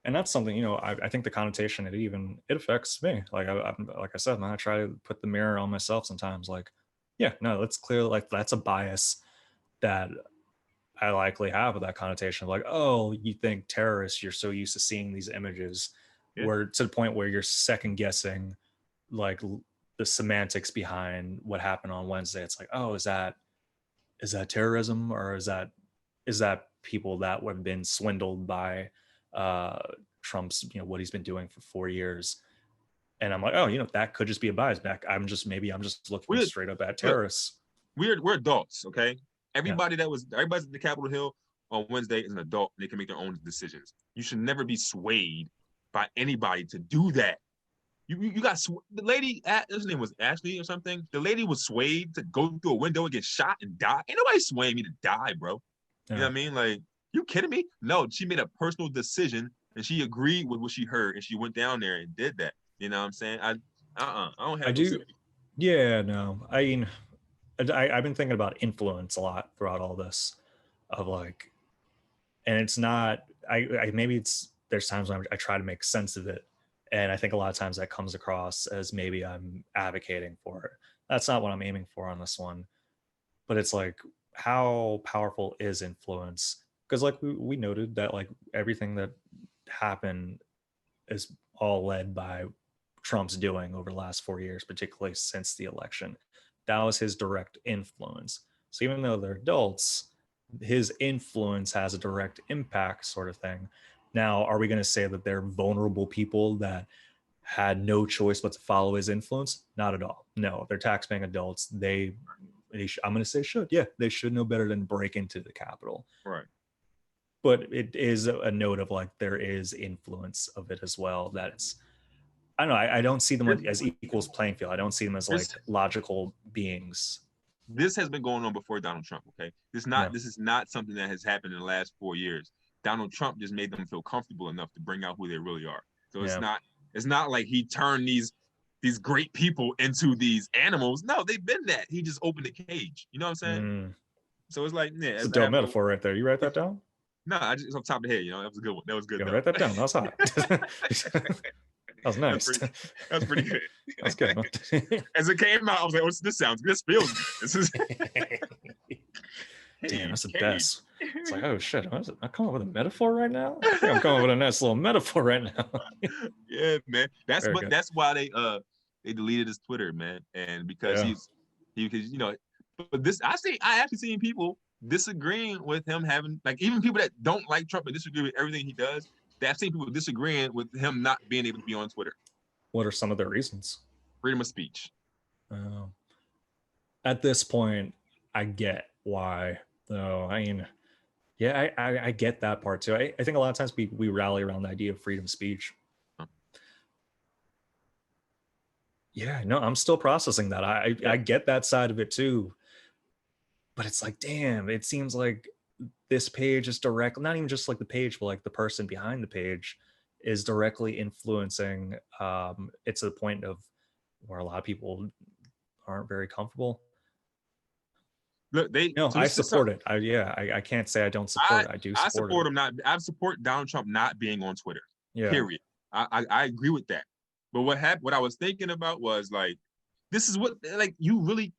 and that's something, you know, I think the connotation it affects me. Like like I said, man, I try to put the mirror on myself sometimes. Like, yeah, no, it's clear like that's a bias that I likely have with that connotation of like, oh, you think terrorists, you're so used to seeing these images where to the point where you're second guessing like the semantics behind what happened on Wednesday. It's like, oh, is that terrorism, or is that people that have been swindled by Trump's, you know, what he's been doing for 4 years? And I'm like, oh, you know, that could just be a bias back. I'm just looking straight up at terrorists. We're adults, okay? Everybody everybody's at the Capitol Hill on Wednesday is an adult. And they can make their own decisions. You should never be swayed by anybody to do that. You got the lady, his name was Ashley or something. The lady was swayed to go through a window and get shot and die. Ain't nobody swaying me to die, bro. You know what I mean? Like, you kidding me? No, she made a personal decision and she agreed with what she heard and she went down there and did that. You know what I'm saying? I don't have. Yeah, no. I mean, I've been thinking about influence a lot throughout all this, of like, and it's not. Maybe there's times when I try to make sense of it. And I think a lot of times that comes across as maybe I'm advocating for it. That's not what I'm aiming for on this one. But it's like, how powerful is influence? Because like we noted that like everything that happened is all led by Trump's doing over the last 4 years, particularly since the election. That was his direct influence. So even though they're adults, his influence has a direct impact, sort of thing. Now, are we going to say that they're vulnerable people that had no choice but to follow his influence? Not at all. No, they're taxpaying adults. I'm going to say should. Yeah, they should know better than break into the Capitol. Right. But it is a note of like there is influence of it as well. That's, I don't know. I don't see them as equals playing field. I don't see them as like logical beings. This has been going on before Donald Trump. Okay, this is not something that has happened in the last 4 years. Donald Trump just made them feel comfortable enough to bring out who they really are. So it's not like he turned these great people into these animals. No, they've been that. He just opened the cage. You know what I'm saying? So it's like, yeah, it's a dope metaphor right there. You write that down? No, I just off the top of the head. You know, that was a good one. That was good. Yeah, write that down. That's hot. That was nice. That's pretty good. That's good. As it came out, I was like, "Oh, this sounds good. This feels good. This is." Damn, that's the best. It's like, oh shit, what is it? I'm coming up with a metaphor right now. I think I'm coming up with a nice little metaphor right now. Yeah, man. Very good. That's why they deleted his Twitter, man, and because Yeah. because but this I actually seen people disagreeing with him having like even people that don't like Trump and disagree with everything he does. I've seen people disagreeing with him not being able to be on Twitter. What are some of the reasons? Freedom of speech. At this point, I get why, though. I mean, yeah, I get that part too. I think a lot of times we rally around the idea of freedom of speech. Yeah, no, I'm still processing that. I get that side of it too. But it's like, damn, it seems like this page is direct, not even just like the page, but like the person behind the page is directly influencing it to the point of where a lot of people aren't very comfortable. Look, I support it. I can't say I don't support it. I do support it. I support Donald Trump not being on Twitter. Yeah. Period. I agree with that. But what I was thinking about was like, this is what like you really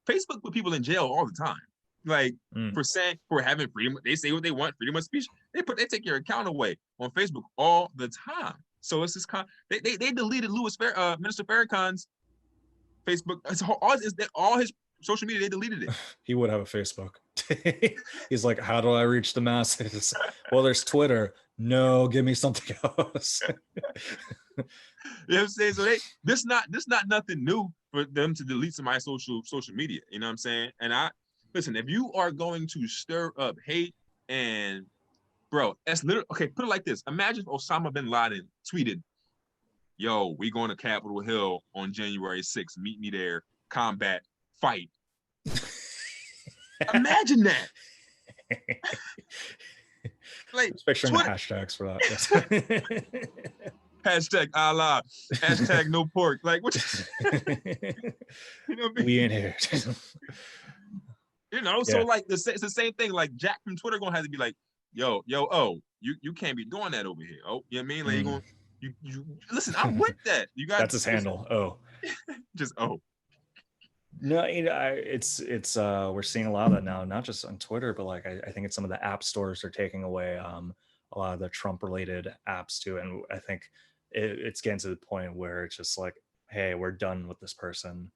Facebook put people in jail all the time. Like for having freedom, they say what they want, freedom of speech. They take your account away on Facebook all the time. So it's this they deleted Minister Farrakhan's Facebook. All his social media, they deleted it. He would have a Facebook. He's like, how do I reach the masses? Well, there's Twitter. No, give me something else. You know what I'm saying? So this not nothing new for them to delete somebody's social media. You know what I'm saying? And listen, if you are going to stir up hate and bro, that's literally okay. Put it like this: imagine Osama bin Laden tweeted, "Yo, we going to Capitol Hill on January 6th. Meet me there. Combat, fight." Imagine that. Like, just picturing the hashtags for that. Hashtag Allah. Hashtag no pork. Like what? You know what I mean? We in here. So like it's the same thing. Like Jack from Twitter gonna have to be like, yo, you can't be doing that over here. Oh, you know what I mean? Like you listen, I'm with that. You got that's his handle. Oh. Just oh. No, it's we're seeing a lot of that now, not just on Twitter, but like I think it's some of the app stores are taking away a lot of the Trump related apps too. And I think it's getting to the point where it's just like, hey, we're done with this person,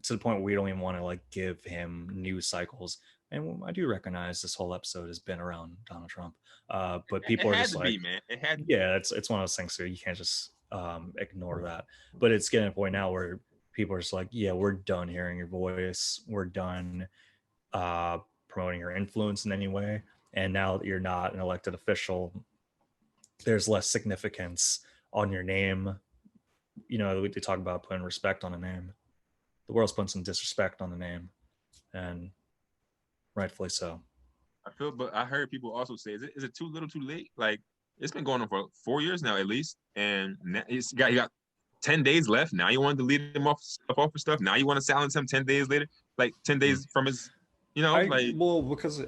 to the point where we don't even want to like give him news cycles. And I do recognize this whole episode has been around Donald Trump, but people are just like, man. It had it's one of those things. So you can't just ignore that. But it's getting to a point now where people are just like, yeah, we're done hearing your voice. We're done promoting your influence in any way. And now that you're not an elected official, there's less significance on your name. You know, they talk about putting respect on a name. The world's putting some disrespect on the name, and rightfully so. But I heard people also say, is it too little, too late? Like it's been going on for 4 years now, at least, and you got 10 days left. Now you want to delete him off for stuff. Now you want to silence him 10 days later, like 10 days from his, because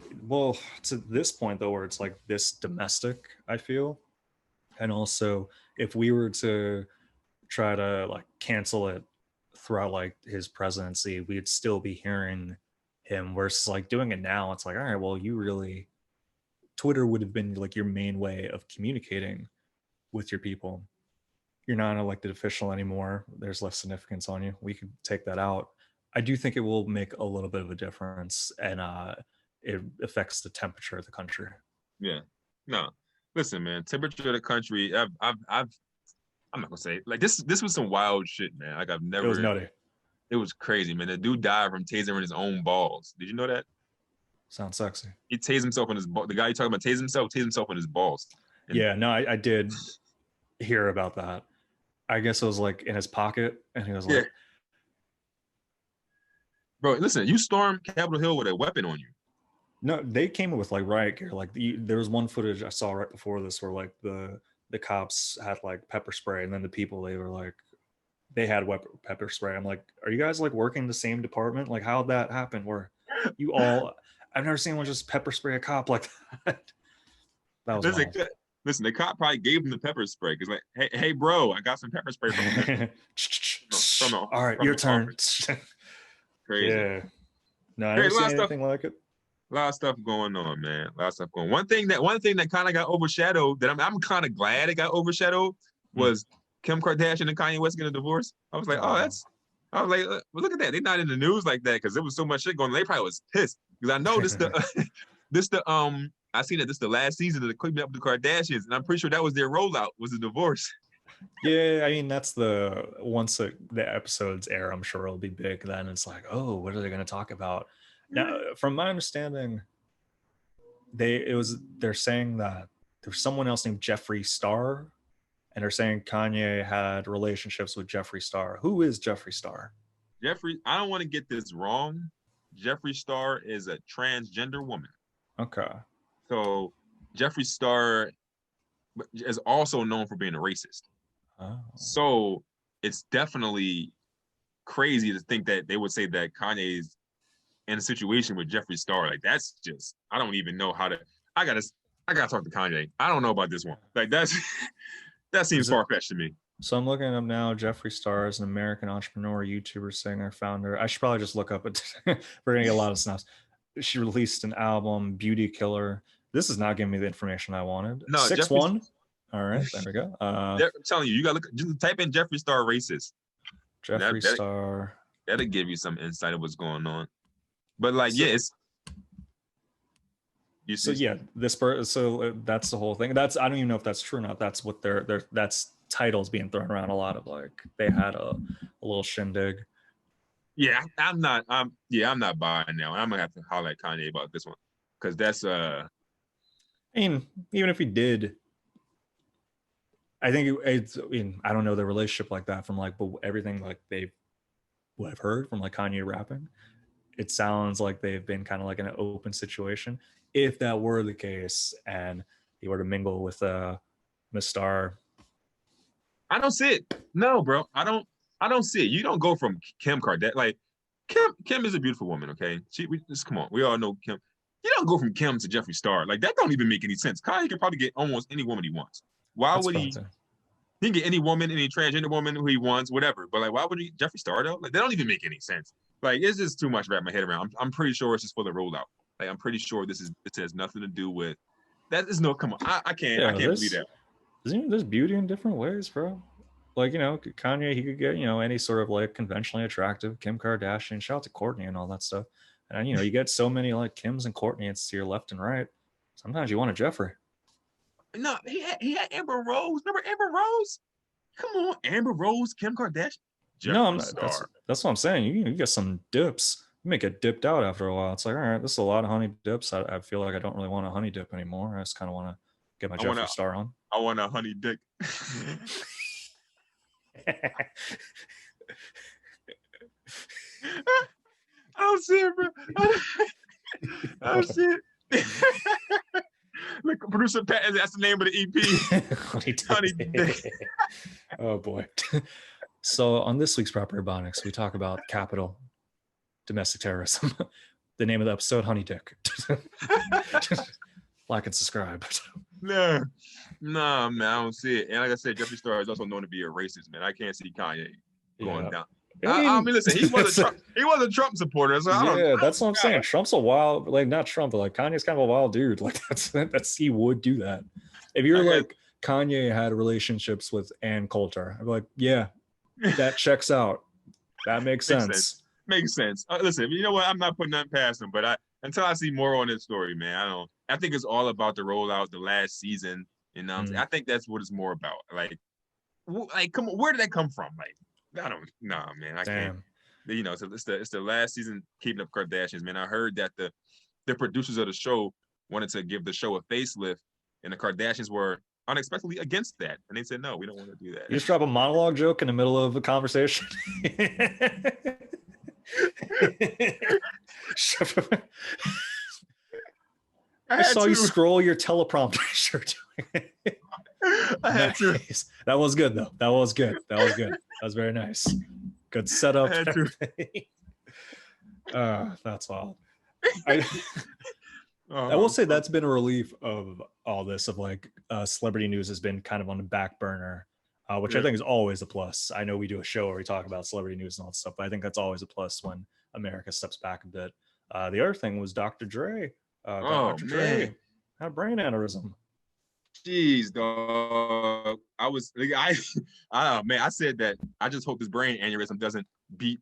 to this point though, where it's like this domestic, I feel, and also if we were to try to like cancel it throughout like his presidency, we'd still be hearing him, versus like doing it now, it's like, all right, well, Twitter would have been like your main way of communicating with your people. You're not an elected official anymore. There's less significance on you. We could take that out. I do think it will make a little bit of a difference, and it affects the temperature of the country. Yeah. No. Listen, man. Temperature of the country. I'm not gonna say like this was some wild shit, man. Like I've never. It was nutty. It was crazy, man. The dude died from tasering his own balls. Did you know that? Sounds sexy. He tased himself on his balls. The guy you talking about tased himself on his balls. And yeah, no, I did hear about that. I guess it was like in his pocket, and he was like, bro, listen, you stormed Capitol Hill with a weapon on you. No, they came with like riot gear. Like there was one footage I saw right before this where like the cops had like pepper spray, and then the people, they had pepper spray. I'm like, are you guys like working the same department? Like how'd that happen? Where you all, I've never seen one just pepper spray a cop like that. That was listen, the cop probably gave him the pepper spray because like, hey bro, I got some pepper spray from all right, your turn. Crazy. Yeah. No, I never seen anything like it. A lot of stuff going on, man. A lot of stuff going. One thing that kind of got overshadowed, that I'm kind of glad it got overshadowed, was Kim Kardashian and Kanye West getting a divorce. I was like, I was like, well, look at that. They're not in the news like that because there was so much shit going on. They probably was pissed because I know I seen that this the last season of the Keeping Up with the Kardashians, and I'm pretty sure that was their rollout, was the divorce. Yeah, I mean that's once the episodes air, I'm sure it'll be big. Then it's like, oh, what are they going to talk about? Now, from my understanding, they're saying that there's someone else named Jeffree Star, and they're saying Kanye had relationships with Jeffree Star. Who is Jeffree Star? I don't want to get this wrong. Jeffree Star is a transgender woman. Okay. So Jeffree Star is also known for being a racist. Oh. So it's definitely crazy to think that they would say that Kanye's in a situation with Jeffree Star. Like, that's just, I don't even know how to. I gotta talk to Kanye. I don't know about this one. Like, that seems far-fetched to me. So I'm looking up now. Jeffree Star is an American entrepreneur, YouTuber, singer, founder. I should probably just look up it. We're gonna get a lot of snaps. She released an album, Beauty Killer. This is not giving me the information I wanted. No, 6'1". All right, there we go. I'm telling you, you gotta look. Just type in Jeffree Star racist. Jeffree Star. That'll give you some insight of what's going on. But like, yes. So yeah, so that's the whole thing. I don't even know if that's true or not. That's what that's titles being thrown around a lot of, like, they had a little shindig. Yeah, I'm not buying now. I'm gonna have to holler at Kanye about this one, because that's I mean, even if he did, I think it's. I mean, I don't know the relationship like that from, like, but everything, like, what I've heard from, like, Kanye rapping, it sounds like they've been kind of like in an open situation. If that were the case and he were to mingle with Miss Star, I don't see it. No, bro, I don't see it. You don't go from Kim Kardashian. Like, Kim is a beautiful woman. Okay, come on, we all know Kim. You don't go from Kim to Jeffree Star. Like, that don't even make any sense. Kanye can probably get almost any woman he wants. Why would he? He can get any woman, any transgender woman who he wants, whatever. But, like, why would he Jeffree Star though? Like, that don't even make any sense. Like, it's just too much to wrap my head around. I'm pretty sure it's just for the rollout. Like, I'm pretty sure this has nothing to do with that. Is no, come on. I can't believe that. There's beauty in different ways, bro. Like, Kanye, he could get, any sort of, like, conventionally attractive Kim Kardashian. Shout out to Kourtney and all that stuff. And, you get so many, like, Kims and Kourtneys to your left and right. Sometimes you want a Jeffrey. No, he had Amber Rose. Remember Amber Rose? Come on, Amber Rose, Kim Kardashian. No, that's what I'm saying. You get some dips. You may get dipped out after a while. It's like, all right, this is a lot of honey dips. I feel like I don't really want a honey dip anymore. I just kind of want to get my Jeffree Star on. I want a honey dick. I don't see it, bro. I don't see it. Like, producer Pat, that's the name of the EP. Honey dick. Oh boy. So on this week's Proper Ebonics, we talk about capital domestic terrorism. The name of the episode, Honey Dick. Like and subscribe. No, man, I don't see it. And like I said, Jeffree Star is also known to be a racist, man. I can't see Kanye going down. I mean, listen, he was a Trump supporter, so that's what I'm saying. Trump's a wild, like, not Trump, but like Kanye's kind of a wild dude. Like, that's he would do that. If you're like Kanye had relationships with Ann Coulter, I'd be like, yeah, that checks out. That makes sense. Makes sense. Listen, you know what? I'm not putting nothing past him, but until I see more on this story, man, I think it's all about the rollout, the last season. I think that's what it's more about. Like, come on, where did that come from? Like, man, I can't. So it's the last season Keeping Up Kardashians, man. I heard that the producers of the show wanted to give the show a facelift, and the Kardashians were unexpectedly against that, and they said, no, we don't want to do that. You just drop a monologue joke in the middle of a conversation. I saw you scroll your teleprompter. Sure doing. I had to. That was good though. That was good. That was very nice. Good setup. That's wild. I will say that's been a relief of all this, of like celebrity news has been kind of on the back burner, which I think is always a plus. I know we do a show where we talk about celebrity news and all that stuff, but I think that's always a plus when America steps back a bit. The other thing was Dr. Dre. Oh Dr. man. Dre had a brain aneurysm. Jeez, dog. I was like, oh man, I said that. I just hope this brain aneurysm doesn't beat.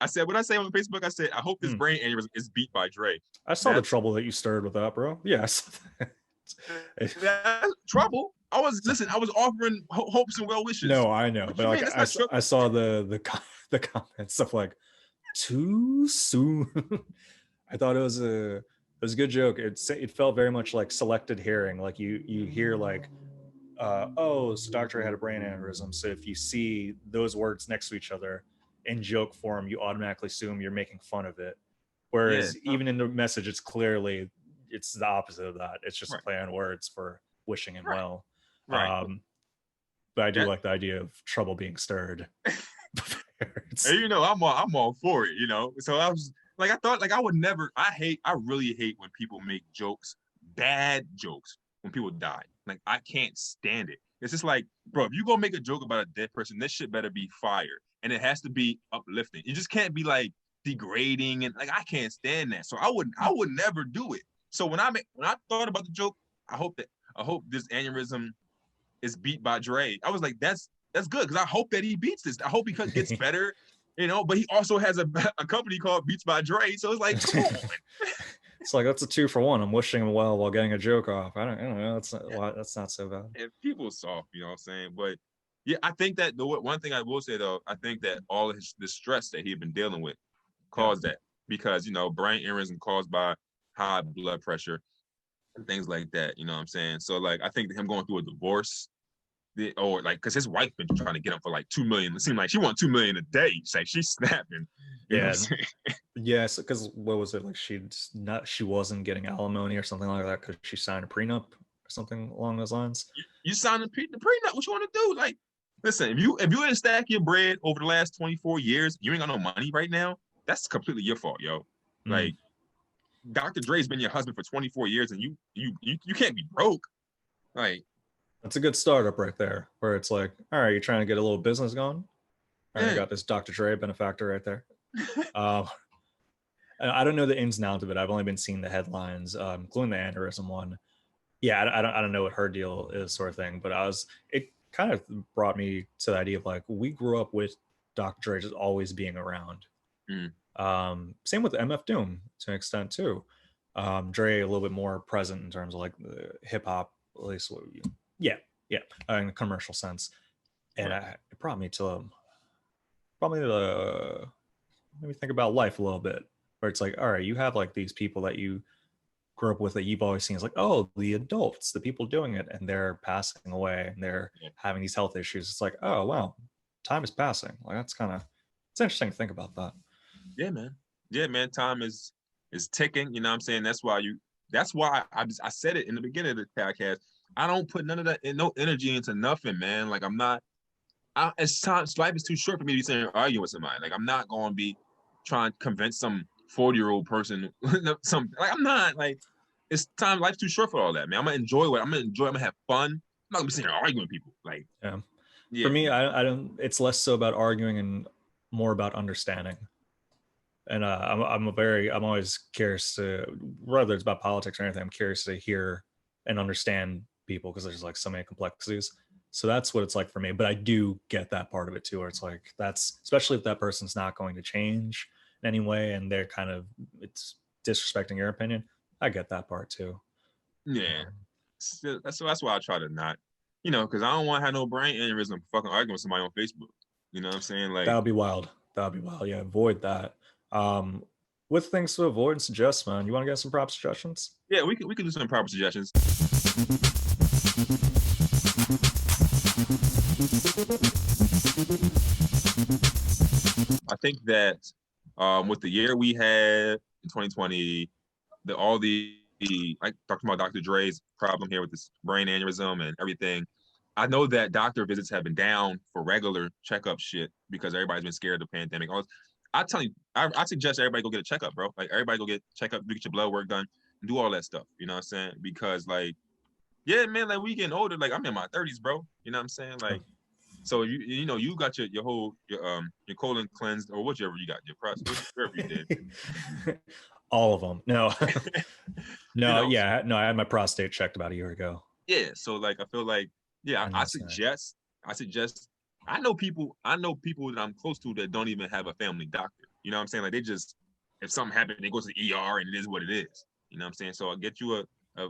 I said what I say on Facebook. I said I hope this brain aneurysm is beat by Dre. I saw the trouble that you stirred with that, bro. Yes. That's trouble. I was offering hopes and well wishes. No, I know, but like I saw the comments of like too soon. I thought it was a good joke. It felt very much like selected hearing. Like you hear like, oh, so Dr. had a brain aneurysm. So if you see those words next to each other in joke form, you automatically assume you're making fun of it. Whereas even in the message, it's the opposite of that. It's just a play on words for wishing him well. Right. But I do like the idea of trouble being stirred. And, I'm all for it, So I was like, I thought like I would never, I really hate when people make jokes, bad jokes when people die. Like I can't stand it. It's just like, bro, if you gonna make a joke about a dead person, this shit better be fire. And it has to be uplifting. You just can't be like degrading and like I can't stand that. So I would never do it. So when I thought about the joke, I hope this aneurysm is beat by Dre. I was like, that's good because I hope that he beats this. I hope he gets better, But he also has a company called Beats by Dre, so it's like, come on. It's like that's a 2-for-1. I'm wishing him well while getting a joke off. I don't know. That's not so bad. And people are soft, you know what I'm saying? But yeah, I think that the one thing I will say though, I think that all of the stress that he had been dealing with caused that because brain aneurysm caused by high blood pressure and things like that. You know what I'm saying? So like, I think that him going through a divorce. Or like, cause his wife been trying to get him for like $2 million. It seemed like she want $2 million a day. She's snapping. Yes. Because what was it like? She wasn't getting alimony or something like that because she signed a prenup or something along those lines. You signed the prenup. What you want to do? Like, listen, if you didn't stack your bread over the last 24 years, you ain't got no money right now. That's completely your fault, yo. Like, Dr. Dre's been your husband for 24 years, and you can't be broke. Like. That's a good startup right there, where it's like, all right, you're trying to get a little business going. All right, you got this Dr. Dre benefactor right there. I don't know the ins and outs of it. I've only been seeing the headlines, including the aneurysm one. Yeah, I don't know what her deal is, sort of thing. But it kind of brought me to the idea of like, we grew up with Dr. Dre just always being around. Same with MF Doom to an extent too. Dre a little bit more present in terms of like the hip hop, at least. Yeah, in a commercial sense, and it brought me to maybe think about life a little bit, where it's like, all right, you have like these people that you grew up with that you've always seen as like, oh, the adults, the people doing it, and they're passing away and they're having these health issues. It's like, oh wow, time is passing. Like it's interesting to think about that. Yeah, man. Time is ticking. You know what I'm saying? That's why I said it in the beginning of the podcast. I don't put none of that, no energy into nothing, man. Like life is too short for me to be sitting there arguing with somebody. Like I'm not going to be trying to convince some 40-year-old person I'm not like, it's time. Life's too short for all that, man. I'm going to enjoy I'm going to have fun. I'm not going to be sitting there arguing with people. Like, yeah. For me, I don't, it's less so about arguing and more about understanding. And I'm always curious to, whether it's about politics or anything, I'm curious to hear and understand people because there's like so many complexities. So that's what it's like for me. But I do get that part of it too, where it's like, that's especially if that person's not going to change in any way and they're it's disrespecting your opinion. I get that part too. Yeah. That's why I try to not, because I don't want to have no brain aneurysm fucking arguing with somebody on Facebook. You know what I'm saying? Like, that would be wild. Yeah, avoid that. With things to avoid and suggest, man, you want to get some proper suggestions? Yeah, we can do some proper suggestions. I think that with the year we had in 2020, like talking about Dr. Dre's problem here with this brain aneurysm and everything, I know that doctor visits have been down for regular checkup shit because everybody's been scared of the pandemic. I tell you, I suggest everybody go get a checkup, bro. Like everybody go get checkup, get your blood work done, and do all that stuff. You know what I'm saying? Because like, yeah, man, like we getting older. Like I'm in my 30s, bro. You know what I'm saying? Like, so you got your whole your colon cleansed or whatever you got, your prostate, whatever you did. All of them. No, You no, know, yeah, no. I had my prostate checked about a year ago. yeah. So like I feel like, yeah, And I that's it. suggest, I know people that I'm close to that don't even have a family doctor. You know what I'm saying? Like they just, if something happened, they go to the ER and it is what it is. You know what I'm saying? So I'll get you a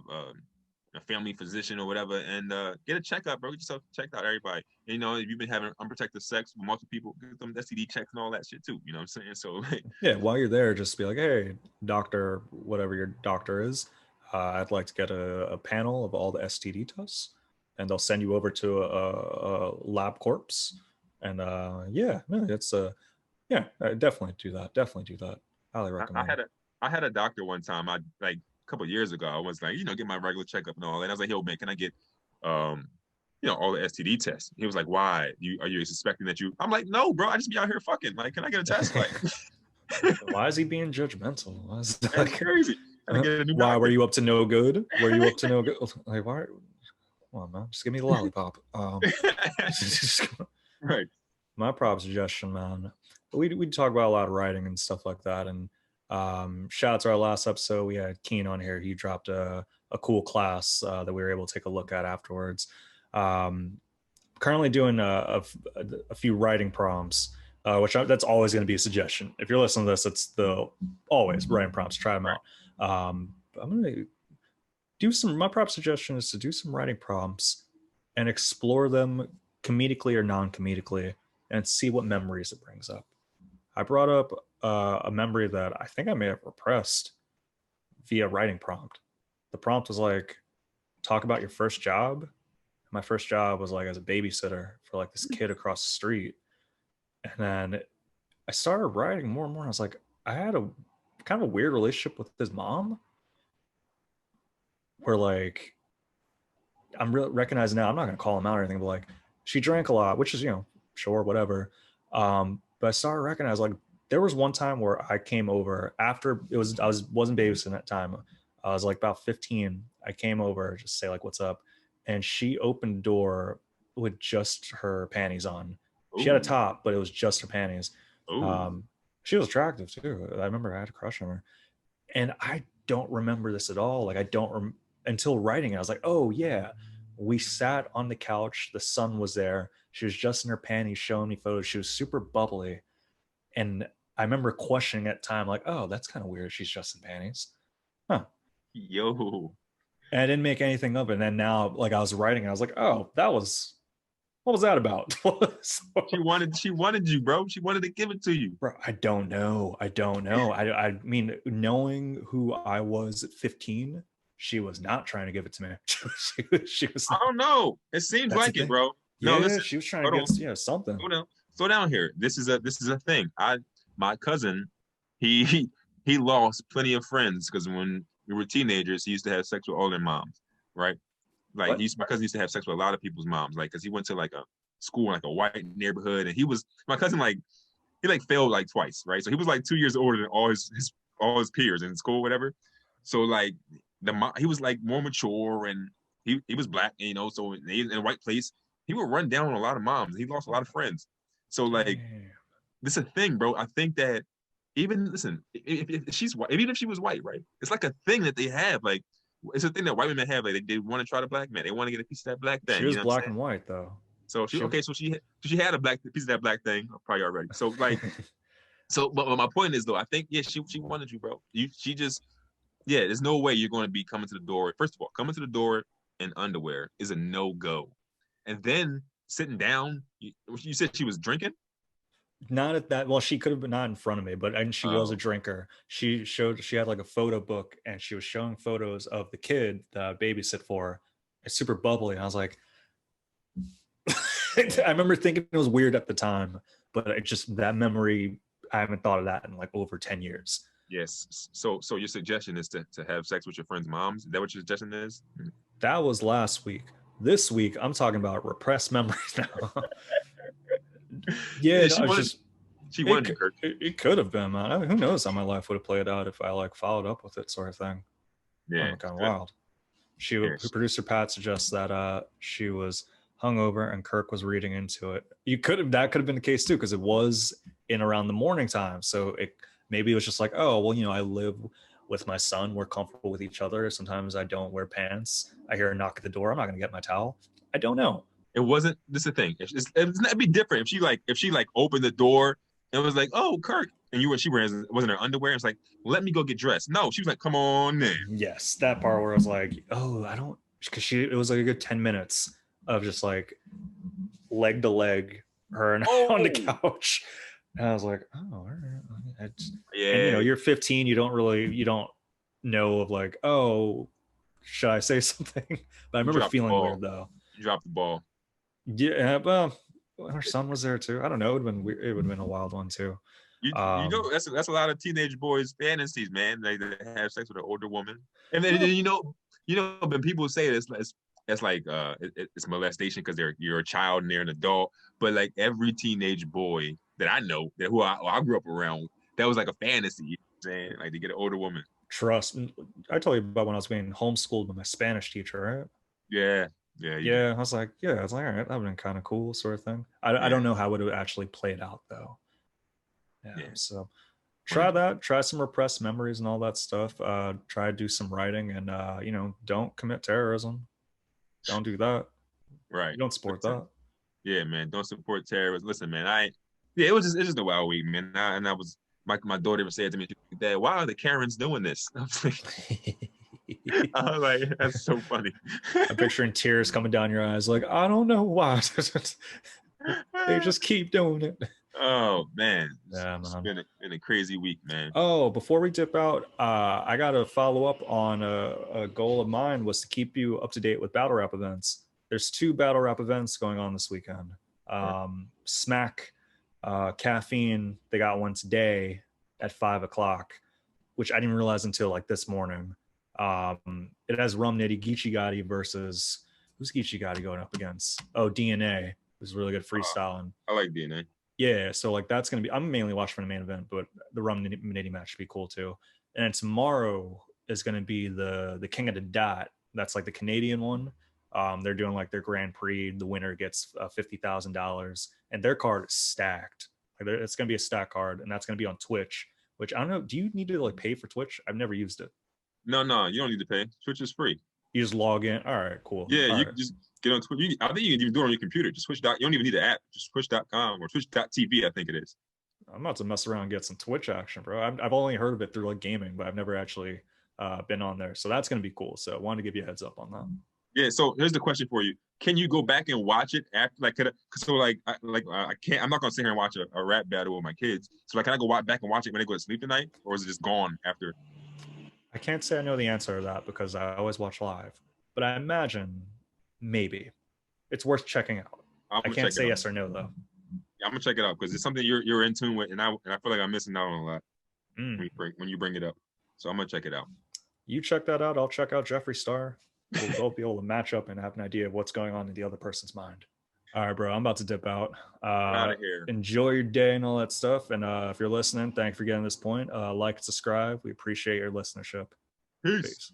family physician or whatever, and get a checkup, bro. Get yourself checked out, everybody. And, you know, if you've been having unprotected sex with multiple people, get them STD checks and all that shit too. You know what I'm saying? So like, Yeah, while you're there, just be like, hey, doctor, whatever your doctor is, I'd like to get a panel of all the STD tests, and they'll send you over to a lab corpse. And yeah, no, it's yeah, definitely do that. Definitely do that. Highly I recommend. had a doctor one time. I like a couple of years ago. I was like, you know, get my regular checkup and all. And I was like, yo, man, can I get um all the STD tests? He was like, why? Are you suspecting that you? I'm like, no, bro. I just be out here fucking. Like, can I get a test? Like, Why is he being judgmental? Why is that that's like, crazy. Can I get a new why were doctor? you up to no good? Were you up to no good? Like, why? Come on, man, just give me the lollipop. Right. My prop suggestion, man. We talk about a lot of writing and stuff like that. And shout out to our last episode. We had Keen on here. He dropped a cool class that we were able to take a look at afterwards. Um, Currently doing a few writing prompts, that's always going to be a suggestion. If you're listening to this, it's the always writing prompts. Try them Right. out. I'm going to do some. My prop suggestion is to do some writing prompts and explore them comedically or non-comedically, and see what memories it brings up. I brought up a memory that I think I may have repressed via writing prompt. The prompt was like, talk about your first job. My first job was like as a babysitter for like this kid across the street. And then I started writing more and more. I was like, I had a kind of a weird relationship with his mom where like I'm recognizing now, I'm not going to call him out or anything, but like she drank a lot, which is, you know, sure, whatever. But I started recognizing like there was one time where I came over after wasn't babysitting at the time. I was like about 15. I came over just say like, what's up? And she opened the door with just her panties on. She had a Ooh. top, but it was just her panties. Ooh. She was attractive too. I remember I had a crush on her. And I don't remember this at all. Like I don't until writing it. I was like, oh yeah, we sat on the couch. The sun was there. She was just in her panties, showing me photos. She was super bubbly, and I remember questioning at the time, like, oh, that's kind of weird. She's just in panties, huh? Yo. And I didn't make anything of it. And then now, like I was writing, I was like, oh, that was what was that about? She wanted you, bro. She wanted to give it to you. Bro, I don't know. I don't know. I mean, knowing who I was at 15, she was not trying to give it to me. She was I not. don't know. It seems That's the like it, thing. bro. No, Yeah, listen. she was trying to Hold get, on. yeah, something. Slow down. Slow down here. This is a thing. My cousin, he lost plenty of friends because when we were teenagers, he used to have sex with all their moms, right? Like What? my cousin used to have sex with a lot of people's moms, like because he went to like a school in like a white neighborhood, and my cousin like he like failed like twice, right? So he was like 2 years older than all his peers in school, whatever. So like he was like more mature, and he was black, you know. So in a white place, he would run down on a lot of moms. He lost a lot of friends. So like Damn. this is a thing, bro. I think that even listen, if she's white, even if she was white, right? It's like a thing that they have. Like it's a thing that white women have. Like they want to try the black man. They want to get a piece of that black She thing. You was know what I'm black saying? and white though. So she She okay. So she had a black piece of that black thing probably already. So like but my point is though, I think yeah, she wanted you, bro. She just yeah. There's no way you're going to be coming to the door. First of all, coming to the door in underwear is a no go, and then sitting down. You said she was drinking. not at that. Well, she could have been not in front of me, but and she was a Oh, drinker. She had like a photo book, and she was showing photos of the kid that I babysit for. It's super bubbly, and I was like, I remember thinking it was weird at the time, but it just that memory. I haven't thought of that in like over 10 years. yes. So your suggestion is to have sex with your friend's moms. Is that what your suggestion is? That was last week. This week, I'm talking about repressed memories now. Yeah, Yeah, no, it's just she wanted you, it, Kirk. it could have been, man. I mean, who knows how my life would have played out if I like followed up with it, sort of thing. Yeah, I'm kind of good. wild. Yeah, Producer Pat suggests that she was hungover and Kirk was reading into it. That could have been the case too, because it was in around the morning time. So maybe it was just like, oh well, you know, with my son. We're comfortable with each other. Sometimes I don't wear pants. I hear a knock at the door. I'm not gonna get my towel. I don't know. It wasn't. This is the thing. It'd be different if she like opened the door and was like, "Oh, Kirk," and she wasn't her underwear. It's like, "Let me go get dressed." No, she was like, "Come on in." Yes, that part where I was like, oh, I don't, because it was like a good 10 minutes of just like leg to leg, her and I on the Oh, couch. And I was like, oh, all right. And yeah. you're 15, you don't know of like, oh, should I say something? But I You remember dropped the feeling ball. weird though. You dropped the ball. Yeah, well, her son was there too. I don't know. It would have been weird. It would have been a wild one too. You know that's a lot of teenage boys' fantasies, man. They have sex with an older woman, and then when people say this, it's like it's molestation because you're a child and they're an adult. But like every teenage boy that I know who I grew up around, that was like a fantasy. You know what I'm saying, like to get an older woman. Trust. I told you about when I was being homeschooled with my Spanish teacher, right? Yeah, yeah, you did. Yeah, I was like, all right, that would have been kind of cool, sort of thing. I Yeah, don't know how it would actually played out though. Yeah, yeah. so try Funny. that, try some repressed memories and all that stuff. Try to do some writing and don't commit terrorism. Don't do that. Right. You don't support Listen, that. yeah, man. Don't support terrorists. Listen, man. Yeah, it's just a wild week, man. And I was my daughter even said to me, "Dad, why are the Karens doing this?" I was like, that's so funny. I'm picturing tears coming down your eyes, like, I don't know why. They just keep doing it. Oh man, Yeah, it's man. been a crazy week, man. Oh, before we dip out, I got to follow up on a goal of mine was to keep you up to date with battle rap events. There's 2 battle rap events going on this weekend. Smack, Caffeine, they got one today at 5 o'clock, which I didn't realize until like this morning. It has Rum Nitty Geechee Gotti versus, who's Geechee Gotti going up against? Oh, DNA. It was really good freestyling. I like DNA. Yeah, so like that's gonna be. I'm mainly watching for the main event, but the Rum Nitty match should be cool too. And then tomorrow is gonna be the King of the Dot. That's like the Canadian one. They're doing like their Grand Prix. The winner gets $50,000, and their card is stacked. Like it's gonna be a stack card, and that's gonna be on Twitch. Which I don't know. Do you need to like pay for Twitch? I've never used it. No, you don't need to pay. Twitch is free. You just log in. All right, cool. Yeah, All you right. can just get on Twitch. I think you can even do it on your computer. Just Twitch. You don't even need the app. Just Twitch.com or Twitch.tv, I think it is. I'm about to mess around and get some Twitch action, bro. I've only heard of it through like gaming, but I've never actually been on there. So that's gonna be cool. So I wanted to give you a heads up on that. Yeah. So here's the question for you: can you go back and watch it after? Like, I can't. I'm not gonna sit here and watch a rap battle with my kids. So like, can I go back and watch it when they go to sleep tonight, or is it just gone after? I can't say I know the answer to that because I always watch live, but I imagine maybe it's worth checking out. I'm I gonna can't check say it out. yes or no though. Yeah, I'm gonna check it out because it's something you're in tune with, and I feel like I'm missing out on a lot when you bring it up. So I'm gonna check it out. You check that out. I'll check out Jeffree Star. We'll both be able to match up and have an idea of what's going on in the other person's mind. All right, bro. I'm about to dip out. Out of here. Enjoy your day and all that stuff. And if you're listening, thanks for getting this point. Like and subscribe. We appreciate your listenership. Peace. Peace.